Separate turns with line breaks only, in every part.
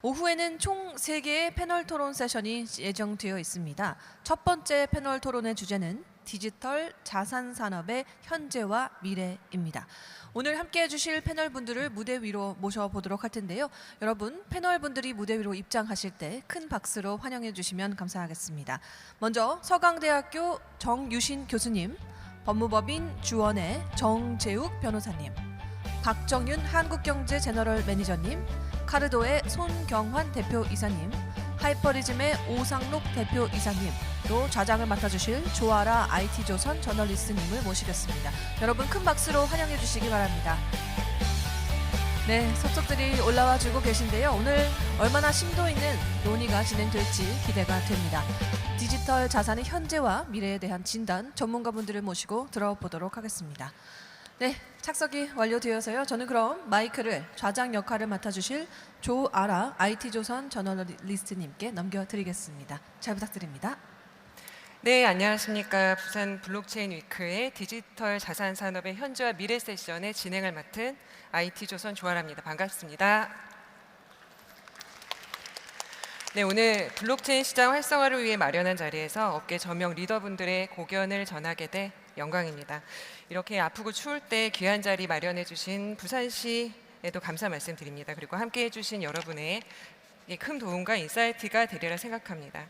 오후에는 총 3개의 패널 토론 세션이 예정되어 있습니다. 첫 번째 패널 토론의 주제는 디지털 자산 산업의 현재와 미래입니다. 오늘 함께해 주실 패널 분들을 무대 위로 모셔보도록 할 텐데요. 여러분, 패널 분들이 무대 위로 입장하실 때 큰 박수로 환영해 주시면 감사하겠습니다. 먼저 서강대학교 정유신 교수님, 법무법인 주원의 정재욱 변호사님, 박정윤 한국경제 제너럴 매니저님, 카르도의 손경환 대표이사님, 하이퍼리즘의 오상록 대표이사님, 또 좌장을 맡아주실 조아라 IT조선 저널리스트님을 모시겠습니다. 여러분 큰 박수로 환영해 주시기 바랍니다. 네, 석석들이 올라와주고 계신데요. 오늘 얼마나 심도 있는 논의가 진행될지 기대가 됩니다. 디지털 자산의 현재와 미래에 대한 진단 전문가분들을 모시고 들어보도록 하겠습니다. 네, 착석이 완료되어서요. 저는 그럼 마이크를 좌장 역할을 맡아주실 조아라 IT조선 저널리스트님께 넘겨드리겠습니다. 잘 부탁드립니다.
네, 안녕하십니까. 부산 블록체인 위크의 디지털 자산 산업의 현재와 미래 세션의 진행을 맡은 IT조선 조아라입니다. 반갑습니다. 네, 오늘 블록체인 시장 활성화를 위해 마련한 자리에서 업계 저명 리더분들의 고견을 전하게 돼 영광입니다. 이렇게 아프고 추울 때 귀한 자리 마련해 주신 부산시에도 감사 말씀드립니다. 그리고 함께 해주신 여러분의 큰 도움과 인사이트가 되리라 생각합니다.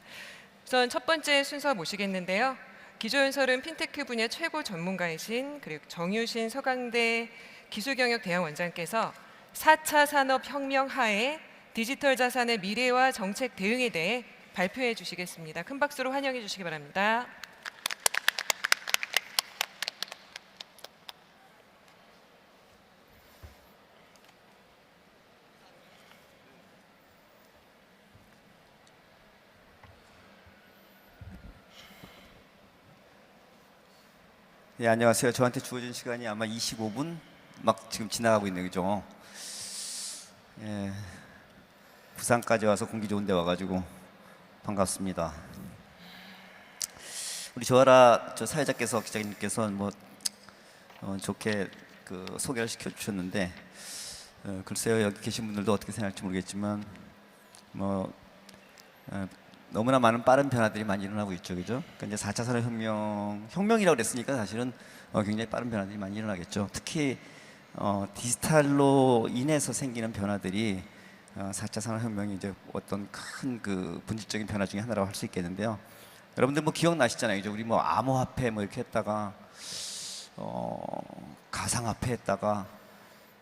우선 첫 번째 순서 모시겠는데요. 기조연설은 핀테크 분야 최고 전문가이신 그리고 정유신 서강대 기술경영대학 원장께서 4차 산업혁명 하에 디지털 자산의 미래와 정책 대응에 대해 발표해 주시겠습니다. 큰 박수로 환영해 주시기 바랍니다.
예, 안녕하세요. 저한테 주어진 시간이 아마 25분 막 지금 지나가고 있네요, 그죠? 예, 부산까지 와서 공기 좋은 데 와가지고 반갑습니다. 우리 조아라 사회자께서 기자님께서 뭐 좋게 그 소개를 시켜주셨는데 글쎄요, 여기 계신 분들도 어떻게 생각할지 모르겠지만 뭐 너무나 많은 빠른 변화들이 많이 일어나고 있죠, 그죠? 그러니까 이제 4차 혁명이라고 그랬으니까 사실은 굉장히 빠른 변화들이 많이 일어나겠죠. 특히 디지털로 인해서 생기는 변화들이 4차 산업혁명이 이제 어떤 큰 그 본질적인 변화 중에 하나라고 할 수 있겠는데요. 여러분들 뭐 기억나시잖아요, 그죠? 우리 뭐 암호화폐 뭐 이렇게 했다가 가상화폐 했다가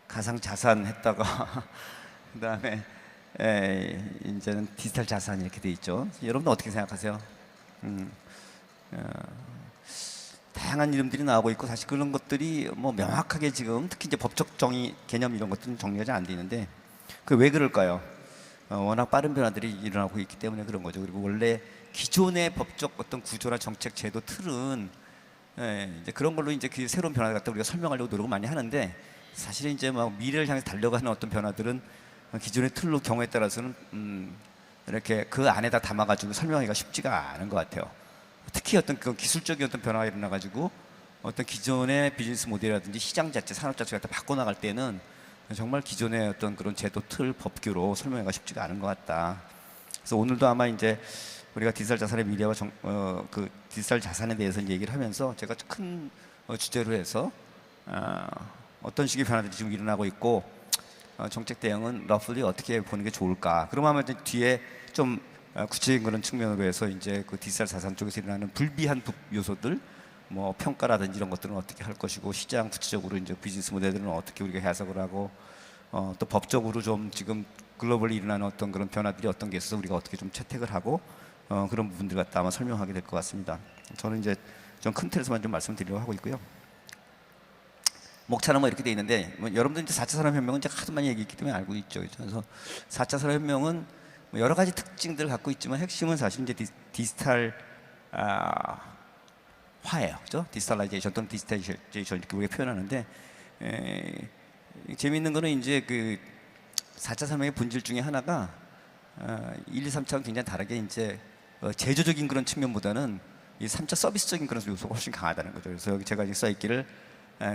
가상자산 했다가 그다음에 이제는 디지털 자산 이렇게 돼 있죠. 여러분은 어떻게 생각하세요? 다양한 이름들이 나오고 있고 사실 그런 것들이 뭐 명확하게 지금 특히 이제 법적 정의 개념 이런 것들은 정리가 잘 안 돼 있는데 그 왜 그럴까요? 워낙 빠른 변화들이 일어나고 있기 때문에 그런 거죠. 그리고 원래 기존의 법적 어떤 구조나 정책 제도 틀은 이제 그런 걸로 이제 그 새로운 변화를 갖다 우리가 설명하려고 노력을 많이 하는데 사실은 이제 막 미래를 향해서 달려가는 어떤 변화들은 기존의 틀로 경우에 따라서는 이렇게 그 안에다 담아가지고 설명하기가 쉽지가 않은 것 같아요. 특히 어떤 그 기술적인 어떤 변화가 일어나가지고 어떤 기존의 비즈니스 모델이라든지 시장 자체, 산업 자체가 다 바꿔나갈 때는 정말 기존의 어떤 그런 제도 틀, 법규로 설명하기가 쉽지가 않은 것 같다. 그래서 오늘도 아마 이제 우리가 디지털 자산의 미래와 그 디지털 자산에 대해서 얘기를 하면서 제가 큰 주제로 해서 어떤 식의 변화들이 지금 일어나고 있고 정책 대응은 러플리 어떻게 보는 게 좋을까? 그러면 뒤에 좀 구체적인 그런 측면으로 해서 이제 그 디지털 자산 쪽에서 일어나는 불비한 요소들, 뭐 평가라든지 이런 것들은 어떻게 할 것이고 시장 구체적으로 이제 비즈니스 모델들은 어떻게 우리가 해석을 하고 또 법적으로 좀 지금 글로벌리 일어나는 어떤 그런 변화들이 어떤 게 있어서 우리가 어떻게 좀 채택을 하고 그런 부분들 갖다 아마 설명하게 될 것 같습니다. 저는 이제 좀 큰 틀에서만 좀 말씀드리려고 하고 있고요. 목차는 뭐 이렇게 돼 있는데 뭐 여러분들 이제 4차 산업혁명은 이제 하도 많이 얘기했기 때문에 알고 있죠. 그래서 4차 산업혁명은 뭐 여러 가지 특징들을 갖고 있지만 핵심은 사실 이제 디지털 화예요, 그죠? 디지털라이제이션 또는 디지털라이제이션 이렇게 우리가 표현하는데 재미있는 거는 이제 그 4차 산업의 본질 중에 하나가 1, 2, 3차는 굉장히 다르게 이제 제조적인 그런 측면보다는 이 3차 서비스적인 그런 요소가 훨씬 강하다는 거죠. 그래서 여기 제가 이제 써있기를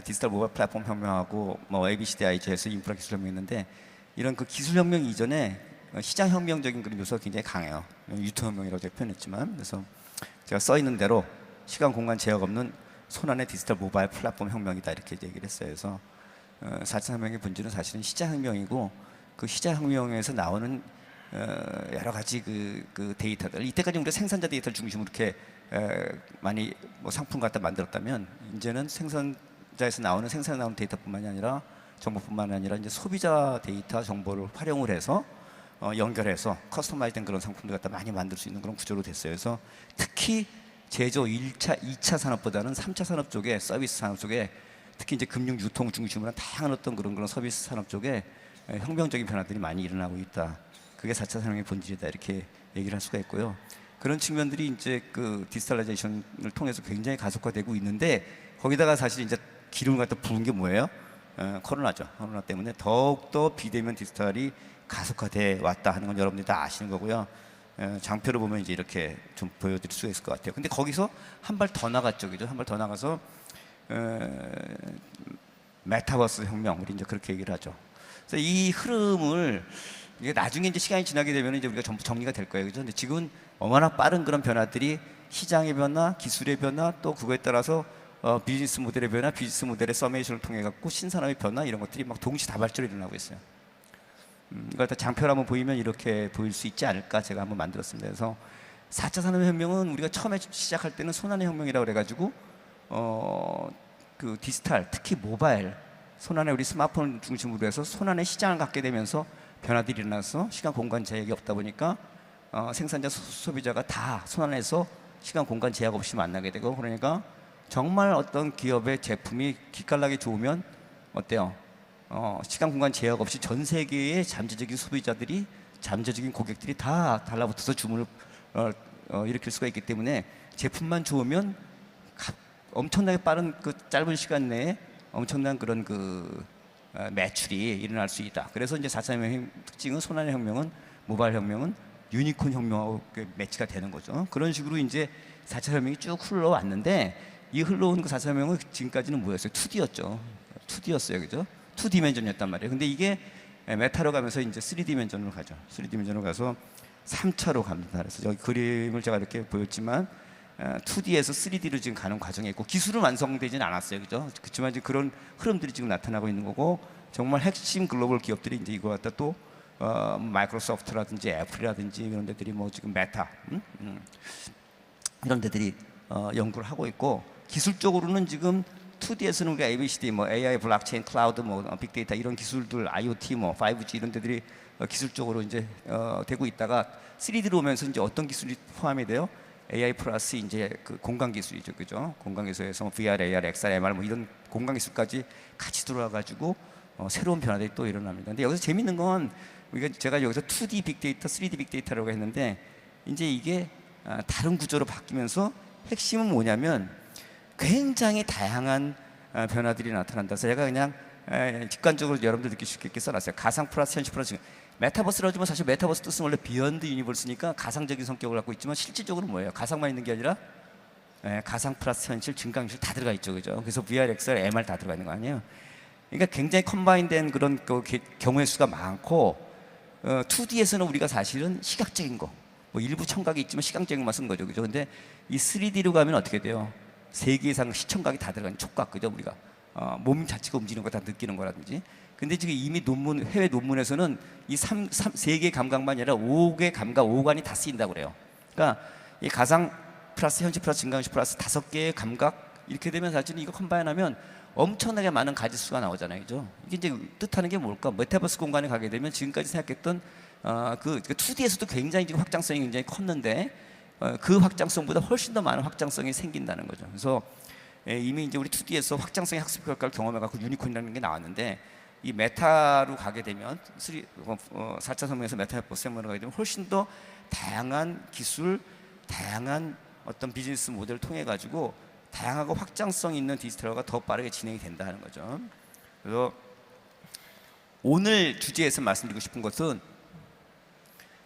디지털 모바일 플랫폼 혁명하고 뭐 ABCDIG에서 인프라 기술 혁명했는데 이런 그 기술 혁명 이전에 시장 혁명적인 그런 요소가 굉장히 강해요. 유통혁명이라고 제가 표현했지만, 그래서 제가 써 있는 대로 시간 공간 제약 없는 손안의 디지털 모바일 플랫폼 혁명이다 이렇게 얘기를 했어요. 그래서 4차 혁명의 본질은 사실은 시장 혁명이고 그 시장 혁명에서 나오는 여러 가지 그 데이터들, 이때까지 우리가 생산자 데이터를 중심으로 이렇게 많이 뭐 상품 갖다 만들었다면 이제는 생산자에서 나오는 생산에 나오는 데이터뿐만이 아니라 정보뿐만 아니라 이제 소비자 데이터 정보를 활용을 해서 연결해서 커스터마이즈된 그런 상품들 갖다 많이 만들 수 있는 그런 구조로 됐어요. 그래서 특히 제조 1차, 2차 산업보다는 3차 산업 쪽에 서비스 산업 쪽에 특히 이제 금융 유통 중심으로 한 다양한 어떤 그런 서비스 산업 쪽에 혁명적인 변화들이 많이 일어나고 있다. 그게 4차 산업의 본질이다 이렇게 얘기를 할 수가 있고요. 그런 측면들이 이제 그 디지털라이제이션을 통해서 굉장히 가속화되고 있는데 거기다가 사실 이제 기름을 갖다 부은 게 뭐예요? 코로나죠. 코로나 때문에 더욱더 비대면 디지털이 가속화돼 왔다 하는 건 여러분들이 다 아시는 거고요. 장표를 보면 이제 이렇게 좀 보여드릴 수가 있을 것 같아요. 근데 거기서 한 발 더 나갔죠, 그죠? 한 발 더 나가서 메타버스 혁명, 우리 이제 그렇게 얘기를 하죠. 그래서 이 흐름을 이게 나중에 이제 시간이 지나게 되면 이제 우리가 전부 정리가 될 거예요, 그죠? 근데 지금은 얼마나 빠른 그런 변화들이 시장의 변화, 기술의 변화, 또 그거에 따라서 비즈니스 모델의 변화, 비즈니스 모델의 서메이션을 통해 갖고 신산업의 변화 이런 것들이 막 동시다발적으로 일어나고 있어요. 이걸 다 장표로 한번 보이면 이렇게 보일 수 있지 않을까 제가 한번 만들었습니다. 그래서 4차 산업혁명은 우리가 처음에 시작할 때는 손안의 혁명이라고 그래가지고 그 디지털, 특히 모바일, 손안에 우리 스마트폰 중심으로 해서 손안의 시장을 갖게 되면서 변화들이 일어나서 시간 공간 제약이 없다 보니까 생산자 소비자가 다 손안에서 시간 공간 제약 없이 만나게 되고, 그러니까 정말 어떤 기업의 제품이 기깔나게 좋으면 어때요? 시간 공간 제약 없이 전 세계의 잠재적인 소비자들이, 잠재적인 고객들이 다 달라붙어서 주문을 일으킬 수가 있기 때문에 제품만 좋으면 엄청나게 빠른 그 짧은 시간 내에 엄청난 그런 그 매출이 일어날 수 있다. 그래서 이제 4차 혁명의 특징은 손안의 혁명은, 모바일 혁명은 유니콘 혁명하고 매치가 되는 거죠. 그런 식으로 이제 4차 혁명이 쭉 흘러왔는데, 이 흘러온 그 4차 혁명은 지금까지는 뭐였어요? 2D였죠. 2D였어요, 그죠? 2디멘전이었단 말이에요. 근데 이게 메타로 가면서 이제 3디멘전으로 가죠. 3디멘전으로 가서 3차로 갑니다. 그래서 여기 그림을 제가 이렇게 보였지만 2D에서 3D로 지금 가는 과정에 있고, 기술은 완성되지는 않았어요, 그죠? 그렇지만 이제 그런 흐름들이 지금 나타나고 있는 거고, 정말 핵심 글로벌 기업들이 이제 이거 갖다 또 마이크로소프트라든지 애플이라든지 이런 데들이 뭐 지금 메타 이런 데들이 연구를 하고 있고, 기술적으로는 지금 2D에서는 우리가 ABCD, 뭐 AI, 블록체인, 클라우드, 뭐 빅데이터 이런 기술들, IoT, 뭐 5G 이런 데들이 기술적으로 이제 되고 있다가 3D로 오면서 이제 어떤 기술이 포함이 돼요? AI 플러스 이제 그 공간 기술이죠, 그죠? 공간 기술에서 VR, AR, XR, MR 뭐 이런 공간 기술까지 같이 들어와가지고 새로운 변화들이 또 일어납니다. 근데 여기서 재밌는 건 제가 여기서 2D 빅데이터, 3D 빅데이터라고 했는데 이제 이게 다른 구조로 바뀌면서 핵심은 뭐냐면 굉장히 다양한 변화들이 나타난다. 그래서 제가 그냥 직관적으로 여러분들 느낄 수 있게 써놨어요. 가상 플러스 현실 플러스. 메타버스라고 하지만 사실 메타버스 뜻은 원래 비욘드 유니버스니까 가상적인 성격을 갖고 있지만 실질적으로 뭐예요? 가상만 있는 게 아니라 가상 플러스 현실, 증강현실 다 들어가 있죠, 그죠? 그래서 VR, XR, MR 다 들어가 있는 거 아니에요? 그러니까 굉장히 컴바인된 그런 경우의 수가 많고, 2D에서는 우리가 사실은 시각적인 거, 뭐 일부 청각이 있지만 시각적인 것만 쓴 거죠, 그죠? 근데 이 3D로 가면 어떻게 돼요? 3개 이상 시청각이 다 들어가는 촉각, 그죠? 우리가 몸 자체가 움직이는 거 다 느끼는 거라든지. 근데 지금 이미 해외 논문에서는 이 3개 감각만 아니라 5개 감각, 5관이 다 쓰인다고 그래요. 그러니까 이 가상 플러스 현실 플러스 증강현실 플러스 5개의 감각, 이렇게 되면 사실 이거 컴바인하면 엄청나게 많은 가지수가 나오잖아요, 그죠? 이게 이제 뜻하는 게 뭘까? 메타버스 공간에 가게 되면 지금까지 생각했던 그 2D에서도 굉장히 지금 확장성이 굉장히 컸는데 그 확장성보다 훨씬 더 많은 확장성이 생긴다는 거죠. 그래서 이미 이제 우리 2D에서 확장성의 학습 효과를 경험해갖고 유니콘이라는 게 나왔는데, 이 메타로 가게 되면 4차 혁명에서 메타버스 혁명으로 가게 되면 훨씬 더 다양한 기술, 다양한 어떤 비즈니스 모델을 통해 가지고 다양하고 확장성 있는 디지털화가 더 빠르게 진행이 된다는 거죠. 그래서 오늘 주제에서 말씀드리고 싶은 것은,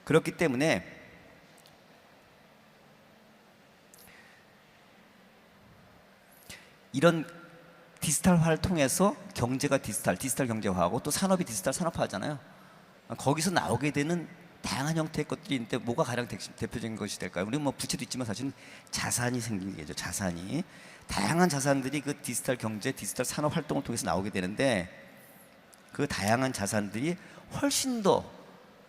그렇기 때문에 이런 디지털화를 통해서 경제가 디지털 경제화하고 또 산업이 디지털 산업화하잖아요. 거기서 나오게 되는 다양한 형태의 것들이 있는데 뭐가 가장 대표적인 것이 될까요? 우리 뭐 부채도 있지만 사실은 자산이 생기는 게죠. 자산이 다양한 자산들이 그 디지털 경제, 디지털 산업 활동을 통해서 나오게 되는데 그 다양한 자산들이 훨씬 더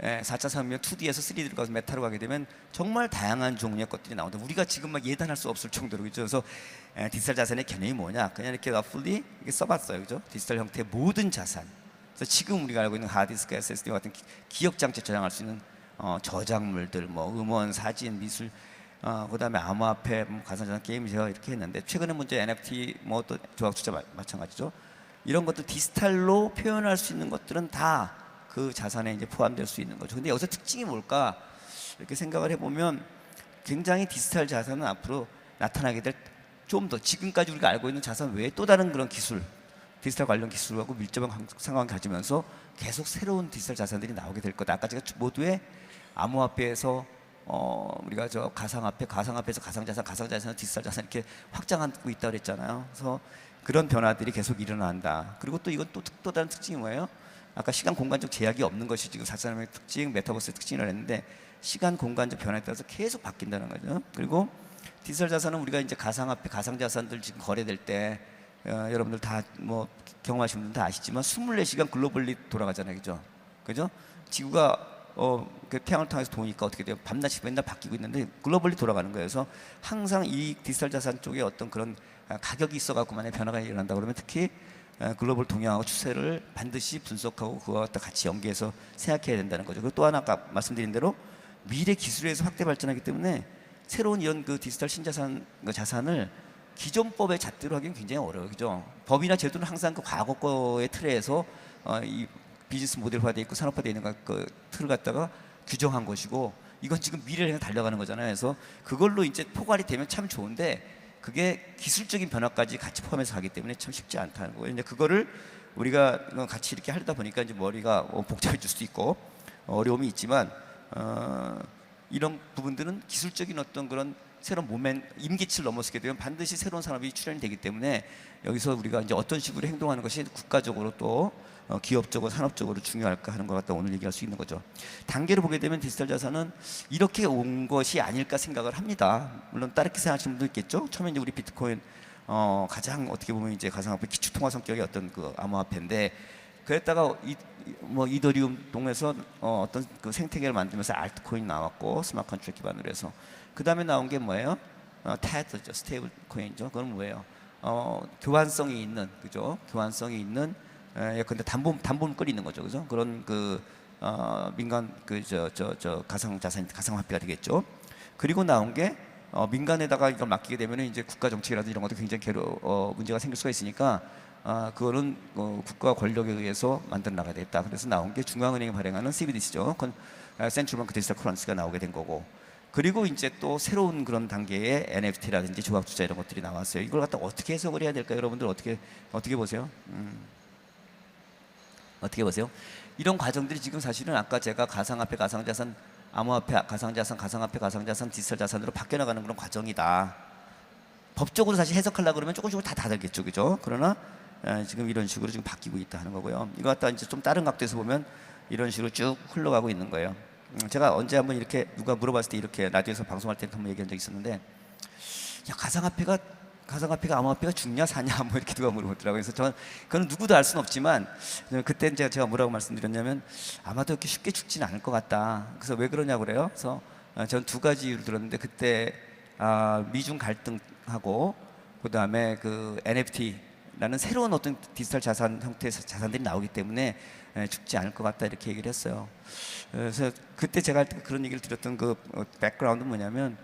4차 산업이면 2D에서 3D로 가서 메타로 가게 되면 정말 다양한 종류의 것들이 나온다. 우리가 지금 막 예단할 수 없을 정도로 그죠. 그래서 디지털 자산의 개념이 뭐냐? 그냥 이렇게 러플리 이렇게 써봤어요, 그죠? 디지털 형태의 모든 자산. 그래서 지금 우리가 알고 있는 하드디스크, SSD 같은 기억 장치에 저장할 수 있는 저작물들, 뭐 음원, 사진, 미술, 그다음에 암호화폐, 가상자산, 게임 제어 이렇게 했는데 최근에 문제 NFT 뭐 또 조합투자 마찬가지죠. 이런 것도 디지털로 표현할 수 있는 것들은 다 그 자산에 이제 포함될 수 있는 거죠. 근데 여기서 특징이 뭘까? 이렇게 생각을 해보면 굉장히 디지털 자산은 앞으로 나타나게 될 좀 더 지금까지 우리가 알고 있는 자산 외에 또 다른 그런 기술, 디지털 관련 기술하고 밀접한 상황을 가지면서 계속 새로운 디지털 자산들이 나오게 될 거다. 아까 제가 모두의 암호화폐에서 우리가 저 가상화폐에서 가상자산, 가상자산에서 디지털 자산 이렇게 확장하고 있다고 그랬잖아요. 그래서 그런 변화들이 계속 일어난다. 그리고 또 이건 또 다른 특징이 뭐예요? 아까 시간 공간적 제약이 없는 것이 지금 4산업의 특징, 메타버스의 특징이라고 했는데 시간 공간적 변화에 따라서 계속 바뀐다는 거죠. 그리고 디지털 자산은 우리가 이제 가상화폐, 가상자산들 지금 거래될 때 여러분들 다 뭐 경험하신 분들 다 아시지만 24시간 글로벌리 돌아가잖아요, 그죠? 그죠? 지구가 그 태양을 통해서 도니까 어떻게 돼요? 밤낮이 맨날 바뀌고 있는데 글로벌리 돌아가는 거예요. 그래서 항상 이 디지털 자산 쪽에 어떤 그런 가격이 있어갖고 만약 변화가 일어난다 그러면 특히 글로벌 동향하고 추세를 반드시 분석하고 그와 같이 연계해서 생각해야 된다는 거죠. 그리고 또 하나 아까 말씀드린 대로 미래 기술에서 확대 발전하기 때문에 새로운 이런 그 디지털 신자산 자산을 기존법의 잣대로 하기는 굉장히 어려워요, 그죠? 법이나 제도는 항상 그 과거 거의 틀에서 이 비즈니스 모델화돼 있고 산업화돼 있는 그 틀을 갖다가 규정한 것이고 이건 지금 미래를 향해 달려가는 거잖아요. 그래서 그걸로 이제 포괄이 되면 참 좋은데 그게 기술적인 변화까지 같이 포함해서 가기 때문에 참 쉽지 않다는 거예요. 이제 그거를 우리가 같이 이렇게 하려다 보니까 이제 머리가 복잡해질 수도 있고 어려움이 있지만 이런 부분들은 기술적인 어떤 그런 새로운 임기치를 넘어서게 되면 반드시 새로운 산업이 출현이 되기 때문에 여기서 우리가 이제 어떤 식으로 행동하는 것이 국가적으로 또 기업적으로 산업적으로 중요할까 하는 것 같다 오늘 얘기할 수 있는 거죠. 단계로 보게 되면 디지털 자산은 이렇게 온 것이 아닐까 생각을 합니다. 물론 다르게 생각하시는 분도 있겠죠. 처음에 이제 우리 비트코인 가장 어떻게 보면 이제 가상화폐 기축통화 성격의 어떤 그 암호화폐인데 그랬다가 이더리움 통해서 어떤 그 생태계를 만들면서 알트코인 나왔고 스마트 컨트랙트 기반으로 해서 그 다음에 나온 게 뭐예요? 테더죠, 스테이블 코인이죠. 그건 뭐예요? 교환성이 있는, 그죠? 교환성이 있는 근데 담보물권이 있는 거죠, 그죠? 그런 그 민간 가상화폐가 되겠죠. 그리고 나온 게 민간에다가 이걸 맡기게 되면 이제 국가 정책이라든지 이런 것도 굉장히 문제가 생길 수가 있으니까 그거는 국가 권력에 의해서 만들어 나가야 되겠다. 그래서 나온 게 중앙은행이 발행하는 CBDC죠. 그건 센트럴 뱅크 디지털 커런시가 나오게 된 거고. 그리고 이제 또 새로운 그런 단계의 NFT라든지 조합 투자 이런 것들이 나왔어요. 이걸 갖다 어떻게 해석을 해야 될까요? 여러분들 어떻게 보세요? 어떻게 보세요? 이런 과정들이 지금 사실은 아까 제가 가상화폐, 가상자산, 암호화폐, 가상자산, 가상화폐, 가상자산, 디지털 자산으로 바뀌어나가는 그런 과정이다. 법적으로 사실 해석하려고 그러면 조금씩 다 다르겠죠, 그죠? 그러나 지금 이런 식으로 지금 바뀌고 있다 하는 거고요. 이거 갖다 이제 좀 다른 각도에서 보면 이런 식으로 쭉 흘러가고 있는 거예요. 제가 언제 한번 이렇게 누가 물어봤을 때 이렇게 라디오에서 방송할 때 한번 얘기한 적이 있었는데 야, 가상화폐가 암호화폐가 죽냐 사냐 뭐 이렇게 누가 물어보더라고요. 그래서 저는 그건 누구도 알 수는 없지만 그때 제가 뭐라고 말씀드렸냐면 아마도 이렇게 쉽게 죽지는 않을 것 같다. 그래서 왜 그러냐고 그래요. 그래서 저는 두 가지 이유를 들었는데 그때 미중 갈등하고 그다음에 그 NFT라는 새로운 어떤 디지털 자산 형태의 자산들이 나오기 때문에 죽지 않을 것 같다 이렇게 얘기를 했어요. 그래서 그때 제가 그런 얘기를 드렸던 그 백그라운드는 뭐냐면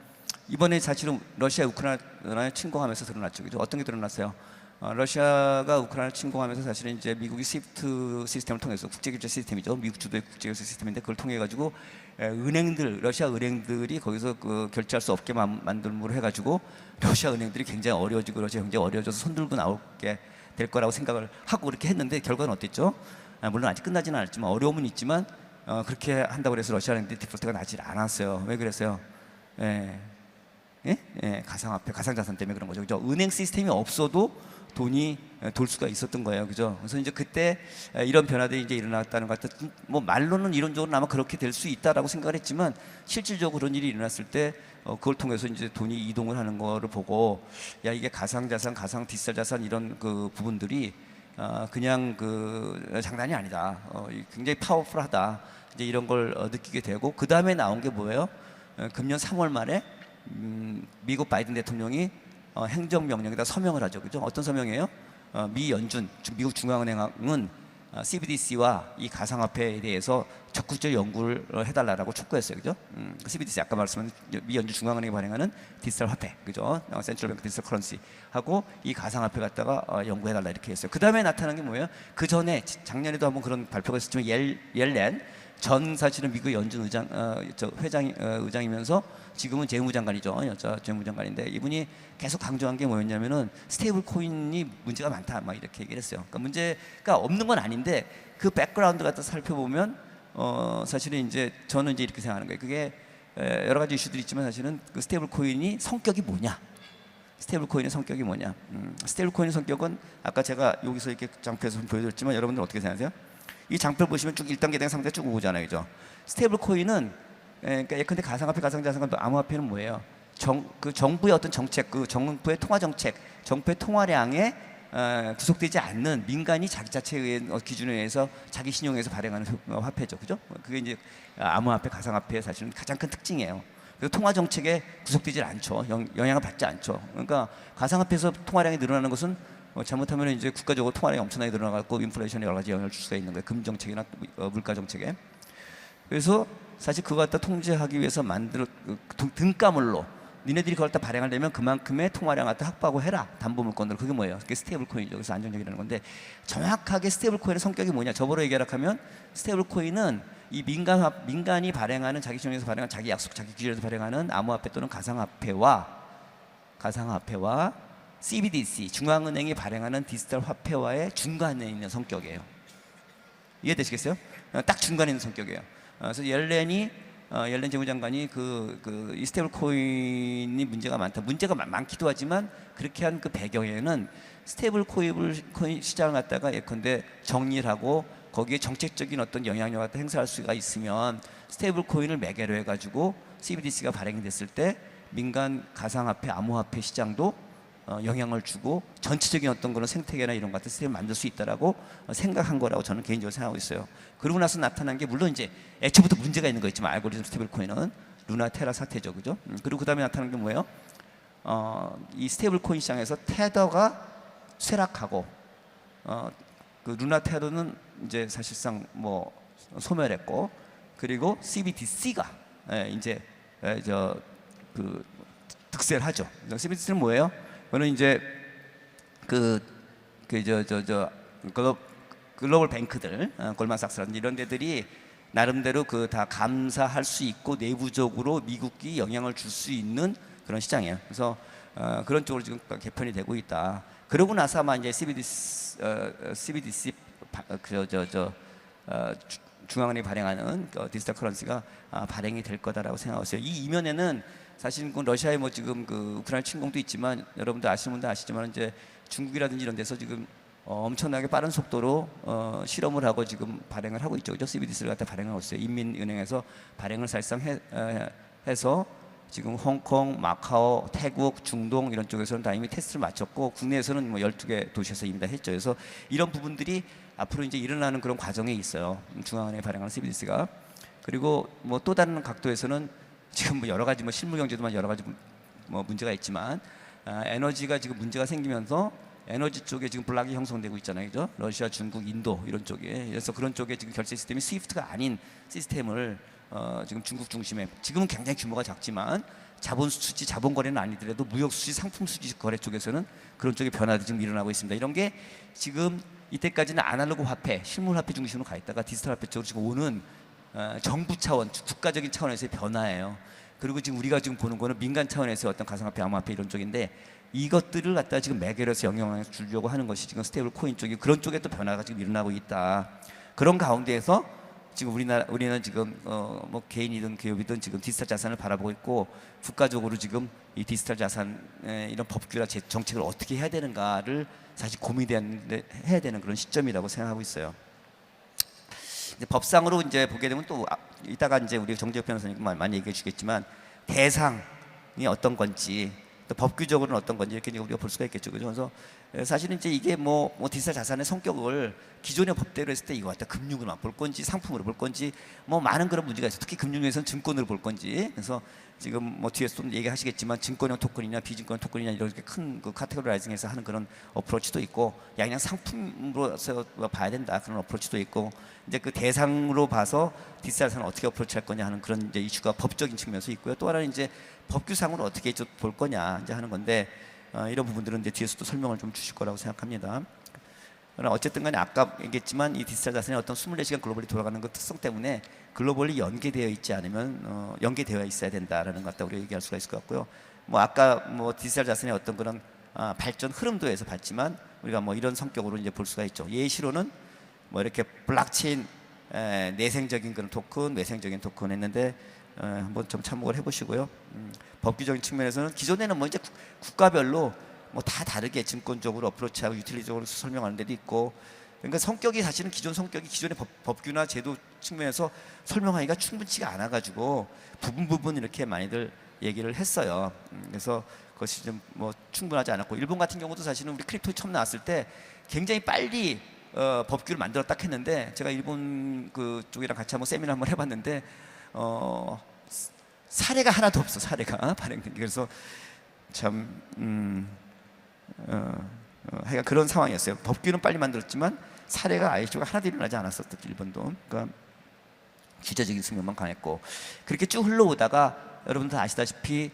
이번에 사실은 러시아 우크라이나에 침공하면서 드러났죠. 그죠? 어떤 게 드러났어요? 러시아가 우크라이나를 침공하면서 사실은 이제 미국이 스위프트 시스템을 통해서 국제결제 시스템이죠. 미국 주도의 국제결제 시스템인데 그걸 통해 가지고 러시아 은행들이 거기서 그 결제할 수 없게 만들므로 해가지고 러시아 은행들이 굉장히 어려워지고 러시아 경제가 어려워져서 손들고 나오게 될 거라고 생각을 하고 그렇게 했는데 결과는 어땠죠? 물론 아직 끝나지는 않았지만 어려움은 있지만 그렇게 한다고 해서 러시아 은행들이 디폴트가 나질 않았어요. 왜 그랬어요? 예? 예, 가상화폐, 가상자산 때문에 그런 거죠. 그죠? 은행 시스템이 없어도 돈이 돌 수가 있었던 거예요. 그죠? 그래서 이제 그때 이런 변화들이 이제 일어났다는 것 같아요. 뭐 말로는 이론적으로 아마 그렇게 될 수 있다라고 생각을 했지만 실질적으로 그런 일이 일어났을 때 그걸 통해서 이제 돈이 이동을 하는 거를 보고 야 이게 가상자산, 가상 디지털 자산 이런 그 부분들이 그냥 그 장난이 아니다. 굉장히 파워풀하다. 이제 이런 걸 느끼게 되고 그 다음에 나온 게 뭐예요? 금년 3월 말에 미국 바이든 대통령이 행정명령에다 서명을 하죠. 그죠? 어떤 서명이에요? 미 연준, 미국 중앙은행은 CBDC와 이 가상화폐에 대해서 적극적 연구를 해달라고 촉구했어요. 그죠? CBDC 아까 말씀한 미 연준 중앙은행이 발행하는 디지털 화폐, 그죠? 센트럴 뱅크 디지털 커런시 하고 이 가상화폐 갖다가 연구해달라 이렇게 했어요. 그 다음에 나타난 게 뭐예요? 그 전에 작년에도 한번 그런 발표가 있었지만 옐렌 전 사실은 미국 연준 의장이면서 지금은 재무장관이죠. 여자 재무장관인데 이분이 계속 강조한 게 뭐였냐면은 스테이블 코인이 문제가 많다 막 이렇게 얘기를 했어요. 그러니까 문제가 없는 건 아닌데 그 백그라운드 갖다 살펴보면 사실은 이제 저는 이제 이렇게 생각하는 거예요. 그게 여러 가지 이슈들이 있지만 사실은 그 스테이블 코인이 성격이 뭐냐? 스테이블 코인의 성격이 뭐냐? 스테이블 코인의 성격은 아까 제가 여기서 이렇게 장표에서 보여드렸지만 여러분들 어떻게 생각하세요? 이 장표 보시면 쭉 1단계 상태 쭉 오잖아요, 그죠? 스테이블 코인은 그러니까 예컨대 가상화폐, 가상자산, 암호화폐는 뭐예요? 그 정부의 어떤 정책, 그 정부의 통화 정책, 정부의 통화량에 구속되지 않는 민간이 자기 자체의 기준에 의해서 자기 신용에 의해서 발행하는 화폐죠, 그죠? 그게 이제 암호화폐, 가상화폐의 사실은 가장 큰 특징이에요. 그래서 통화 정책에 구속되지 않죠, 영향을 받지 않죠. 그러니까 가상화폐에서 통화량이 늘어나는 것은 잘못하면 이제 국가적으로 통화량이 엄청나게 늘어나고 인플레이션에 여러 가지 영향을 줄 수가 있는 거예요. 금 정책이나 물가 정책에. 그래서 사실 그거 갖다 통제하기 위해서 등가물로 니네들이 그걸 다 발행하려면 그만큼의 통화량 갖다 확보하고 해라. 담보물건으로. 그게 뭐예요? 그게 스테이블 코인이죠. 그래서 안정적이라는 건데 정확하게 스테이블 코인의 성격이 뭐냐? 저번에 얘기하면 스테이블 코인은 이 민간이 발행하는 자기 신용에서 발행하는 자기 약속, 자기 기준에서 발행하는 암호화폐 또는 가상화폐와 CBDC 중앙은행이 발행하는 디지털 화폐와의 중간에 있는 성격이에요. 이해되시겠어요? 딱 중간에 있는 성격이에요. 그래서 옐렌 재무장관이 이 스테이블 코인이 문제가 많기도 하지만 그렇게 한 그 배경에는 스테이블 코인 시장을 갖다가 예컨대 정리를 하고 거기에 정책적인 어떤 영향력을 갖다 행사할 수가 있으면 스테이블 코인을 매개로 해가지고 CBDC가 발행이 됐을 때 민간 가상화폐, 암호화폐 시장도 영향을 주고 전체적인 어떤 그런 생태계나 이런 것 같은 시스템을 만들 수 있다라고 생각한 거라고 저는 개인적으로 생각하고 있어요. 그러고 나서 나타난 게 물론 이제 애초부터 문제가 있는 거 있지만 알고리즘 스테이블 코인은 루나 테라 사태죠, 그죠? 그리고 그 다음에 나타난 게 뭐예요? 이 스테이블 코인 시장에서 테더가 쇠락하고 그 루나 테더는 이제 사실상 뭐 소멸했고 그리고 CBDC가 이제 그 득세를 하죠. CBDC는 뭐예요? 그거는 이제 글로벌 뱅크들, 골만삭스라든지 이런 데들이 나름대로 그 다 감사할 수 있고 내부적으로 미국이 영향을 줄 수 있는 그런 시장이에요. 그래서 그런 쪽으로 지금 개편이 되고 있다. 그러고 나서 아마 이제 CBDC 중앙은행이 발행하는 디지털 커런시가 발행이 될 거다라고 생각하세요. 이 이면에는 사실 러시아의 뭐 지금 그 우크라이나 침공도 있지만 여러분들 아시는 분들 아시지만 이제 중국이라든지 이런 데서 지금 엄청나게 빠른 속도로 실험을 하고 지금 발행을 하고 있죠. 그죠? CBDC를 갖다 발행하고 있어요. 인민은행에서 발행을 사실상 해서 지금 홍콩, 마카오, 태국, 중동 이런 쪽에서는 다 이미 테스트를 마쳤고 국내에서는 뭐 12개 도시에서 이미 다 했죠. 그래서 이런 부분들이 앞으로 이제 일어나는 그런 과정에 있어요. 중앙은행에 발행하는 CBDC가. 그리고 뭐 또 다른 각도에서는 지금 뭐 여러 가지 뭐 실물 경제도 여러 가지 뭐 문제가 있지만 에너지가 지금 문제가 생기면서 에너지 쪽에 지금 블락이 형성되고 있잖아요, 그죠? 러시아, 중국, 인도 이런 쪽에. 그래서 그런 쪽에 지금 결제 시스템이 스위프트가 아닌 시스템을 지금 중국 중심에 지금은 굉장히 규모가 작지만 자본 수지, 자본 거래는 아니더라도 무역 수지, 상품 수지 거래 쪽에서는 그런 쪽의 변화도 지금 일어나고 있습니다. 이런 게 지금 이때까지는 아날로그 화폐, 실물 화폐 중심으로 가 있다가 디지털 화폐 쪽으로 지금 오는 정부 차원, 국가적인 차원에서의 변화예요. 그리고 지금 우리가 지금 보는 거는 민간 차원에서의 어떤 가상화폐, 암호화폐 이런 쪽인데 이것들을 갖다가 지금 매개로 해서 영향을 주려고 하는 것이 지금 스테이블 코인 쪽이 그런 쪽에 또 변화가 지금 일어나고 있다. 그런 가운데에서 지금 우리는 지금 뭐 개인이든 기업이든 지금 디지털 자산을 바라보고 있고 국가적으로 지금 이 디지털 자산 이런 법규나 정책을 어떻게 해야 되는가를 사실 고민해야 되는 그런 시점이라고 생각하고 있어요. 이제 법상으로 이제 보게 되면 또 이따가 이제 우리 정재혁 변호사님 많이 얘기해 주겠지만 대상이 어떤 건지 또 법규적으로는 어떤 건지 이렇게 우리가 볼 수가 있겠죠. 그래서 사실은 이제 이게 뭐 디지털 자산의 성격을 기존의 법대로 했을 때 이거 갖다 금융으로만 볼 건지 상품으로 볼 건지 뭐 많은 그런 문제가 있어요. 특히 금융에서는 증권으로 볼 건지. 그래서 지금 뭐 뒤에서 좀 얘기하시겠지만 증권형 토큰이냐 비증권형 토큰이냐 이렇게 큰 그 카테고라이징해서 하는 그런 어프로치도 있고 야 그냥 상품으로서 봐야 된다 그런 어프로치도 있고 이제 그 대상으로 봐서 디지털 자산을 어떻게 어프로치할 거냐 하는 그런 이제 이슈가 법적인 측면에서 있고요. 또 하나는 이제 법규상으로 어떻게 볼 거냐 이제 하는 건데 이런 부분들은 이제 뒤에서도 설명을 좀 주실 거라고 생각합니다. 그러나 어쨌든 간에 아까 얘기했지만 이 디지털 자산이 어떤 24시간 글로벌리 돌아가는 그 특성 때문에 글로벌리 연계되어 있지 않으면 연계되어 있어야 된다라는 것 같다 우리가 얘기할 수가 있을 것 같고요. 뭐 아까 뭐 디지털 자산의 어떤 그런 발전 흐름도에서 봤지만 우리가 뭐 이런 성격으로 이제 볼 수가 있죠. 예시로는 뭐 이렇게 블록체인 내생적인 그런 토큰, 외생적인 토큰 했는데 한번 좀 참고를 해보시고요. 법규적인 측면에서는 기존에는 뭐 이제 국가별로 뭐 다 다르게 증권적으로 어프로치하고 유틸리적으로 설명하는 데도 있고 그러니까 성격이 사실은 기존의 법규나 제도 측면에서 설명하기가 충분치가 않아 가지고 부분 이렇게 많이들 얘기를 했어요. 그래서 그것이 좀 뭐 충분하지 않았고 일본 같은 경우도 사실은 우리 크립토 처음 나왔을 때 굉장히 빨리 법규를 만들었다 했는데 제가 일본 그 쪽이랑 같이 한번 세미나 한번 해봤는데 사례가 하나도 없어 사례가 발행된 게. 그래서 참 하여간 그런 상황이었어요. 법규는 빨리 만들었지만 사례가 아예 쪽 하나도 일어나지 않았었던 일본도. 그러니까 기저적인 측면만 강했고 그렇게 쭉 흘러오다가 여러분들 아시다시피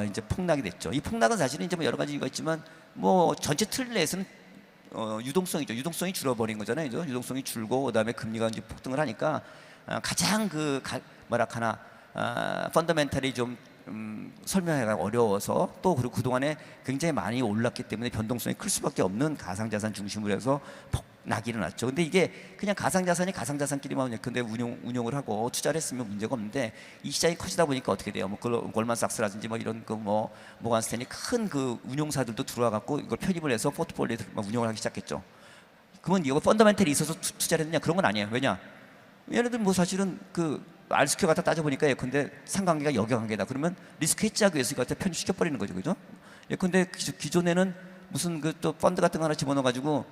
이제 폭락이 됐죠. 이 폭락은 사실은 이제 뭐 여러 가지 이유가 있지만 뭐 전체 틀 내에서는 유동성이죠. 유동성이 줄어버린 거잖아요. 유동성이 줄고 그다음에 금리가 이제 폭등을 하니까 가장 뭐랄까나 펀더멘탈이 좀 설명하기가 어려워서 또 그리고 그동안에 굉장히 많이 올랐기 때문에 변동성이 클 수밖에 없는 가상자산 중심으로 해서 폭락이 일어났죠. 근데 이게 그냥 가상자산이 가상자산끼리만 근데 운용을 하고 투자를 했으면 문제가 없는데 이 시장이 커지다 보니까 어떻게 돼요? 뭐 골만삭스라든지 뭐 이런 그 뭐 모건 스탠리 큰 그 운용사들도 들어와 갖고 이걸 편입을 해서 포트폴리오에 운용을 하기 시작했죠. 그러면 이거 펀더멘탈이 있어서 투자를 했느냐? 그런 건 아니에요. 왜냐? 얘네들 뭐 사실은 그 알스퀘어 갖다 따져보니까 예컨대 상관계가 역역관계다. 그러면 리스크 해지하기 위해서 이거 갖다 편입시켜버리는 거죠. 그죠? 예컨대 기존에는 무슨 그 또 펀드 같은 거 하나 집어넣어가지고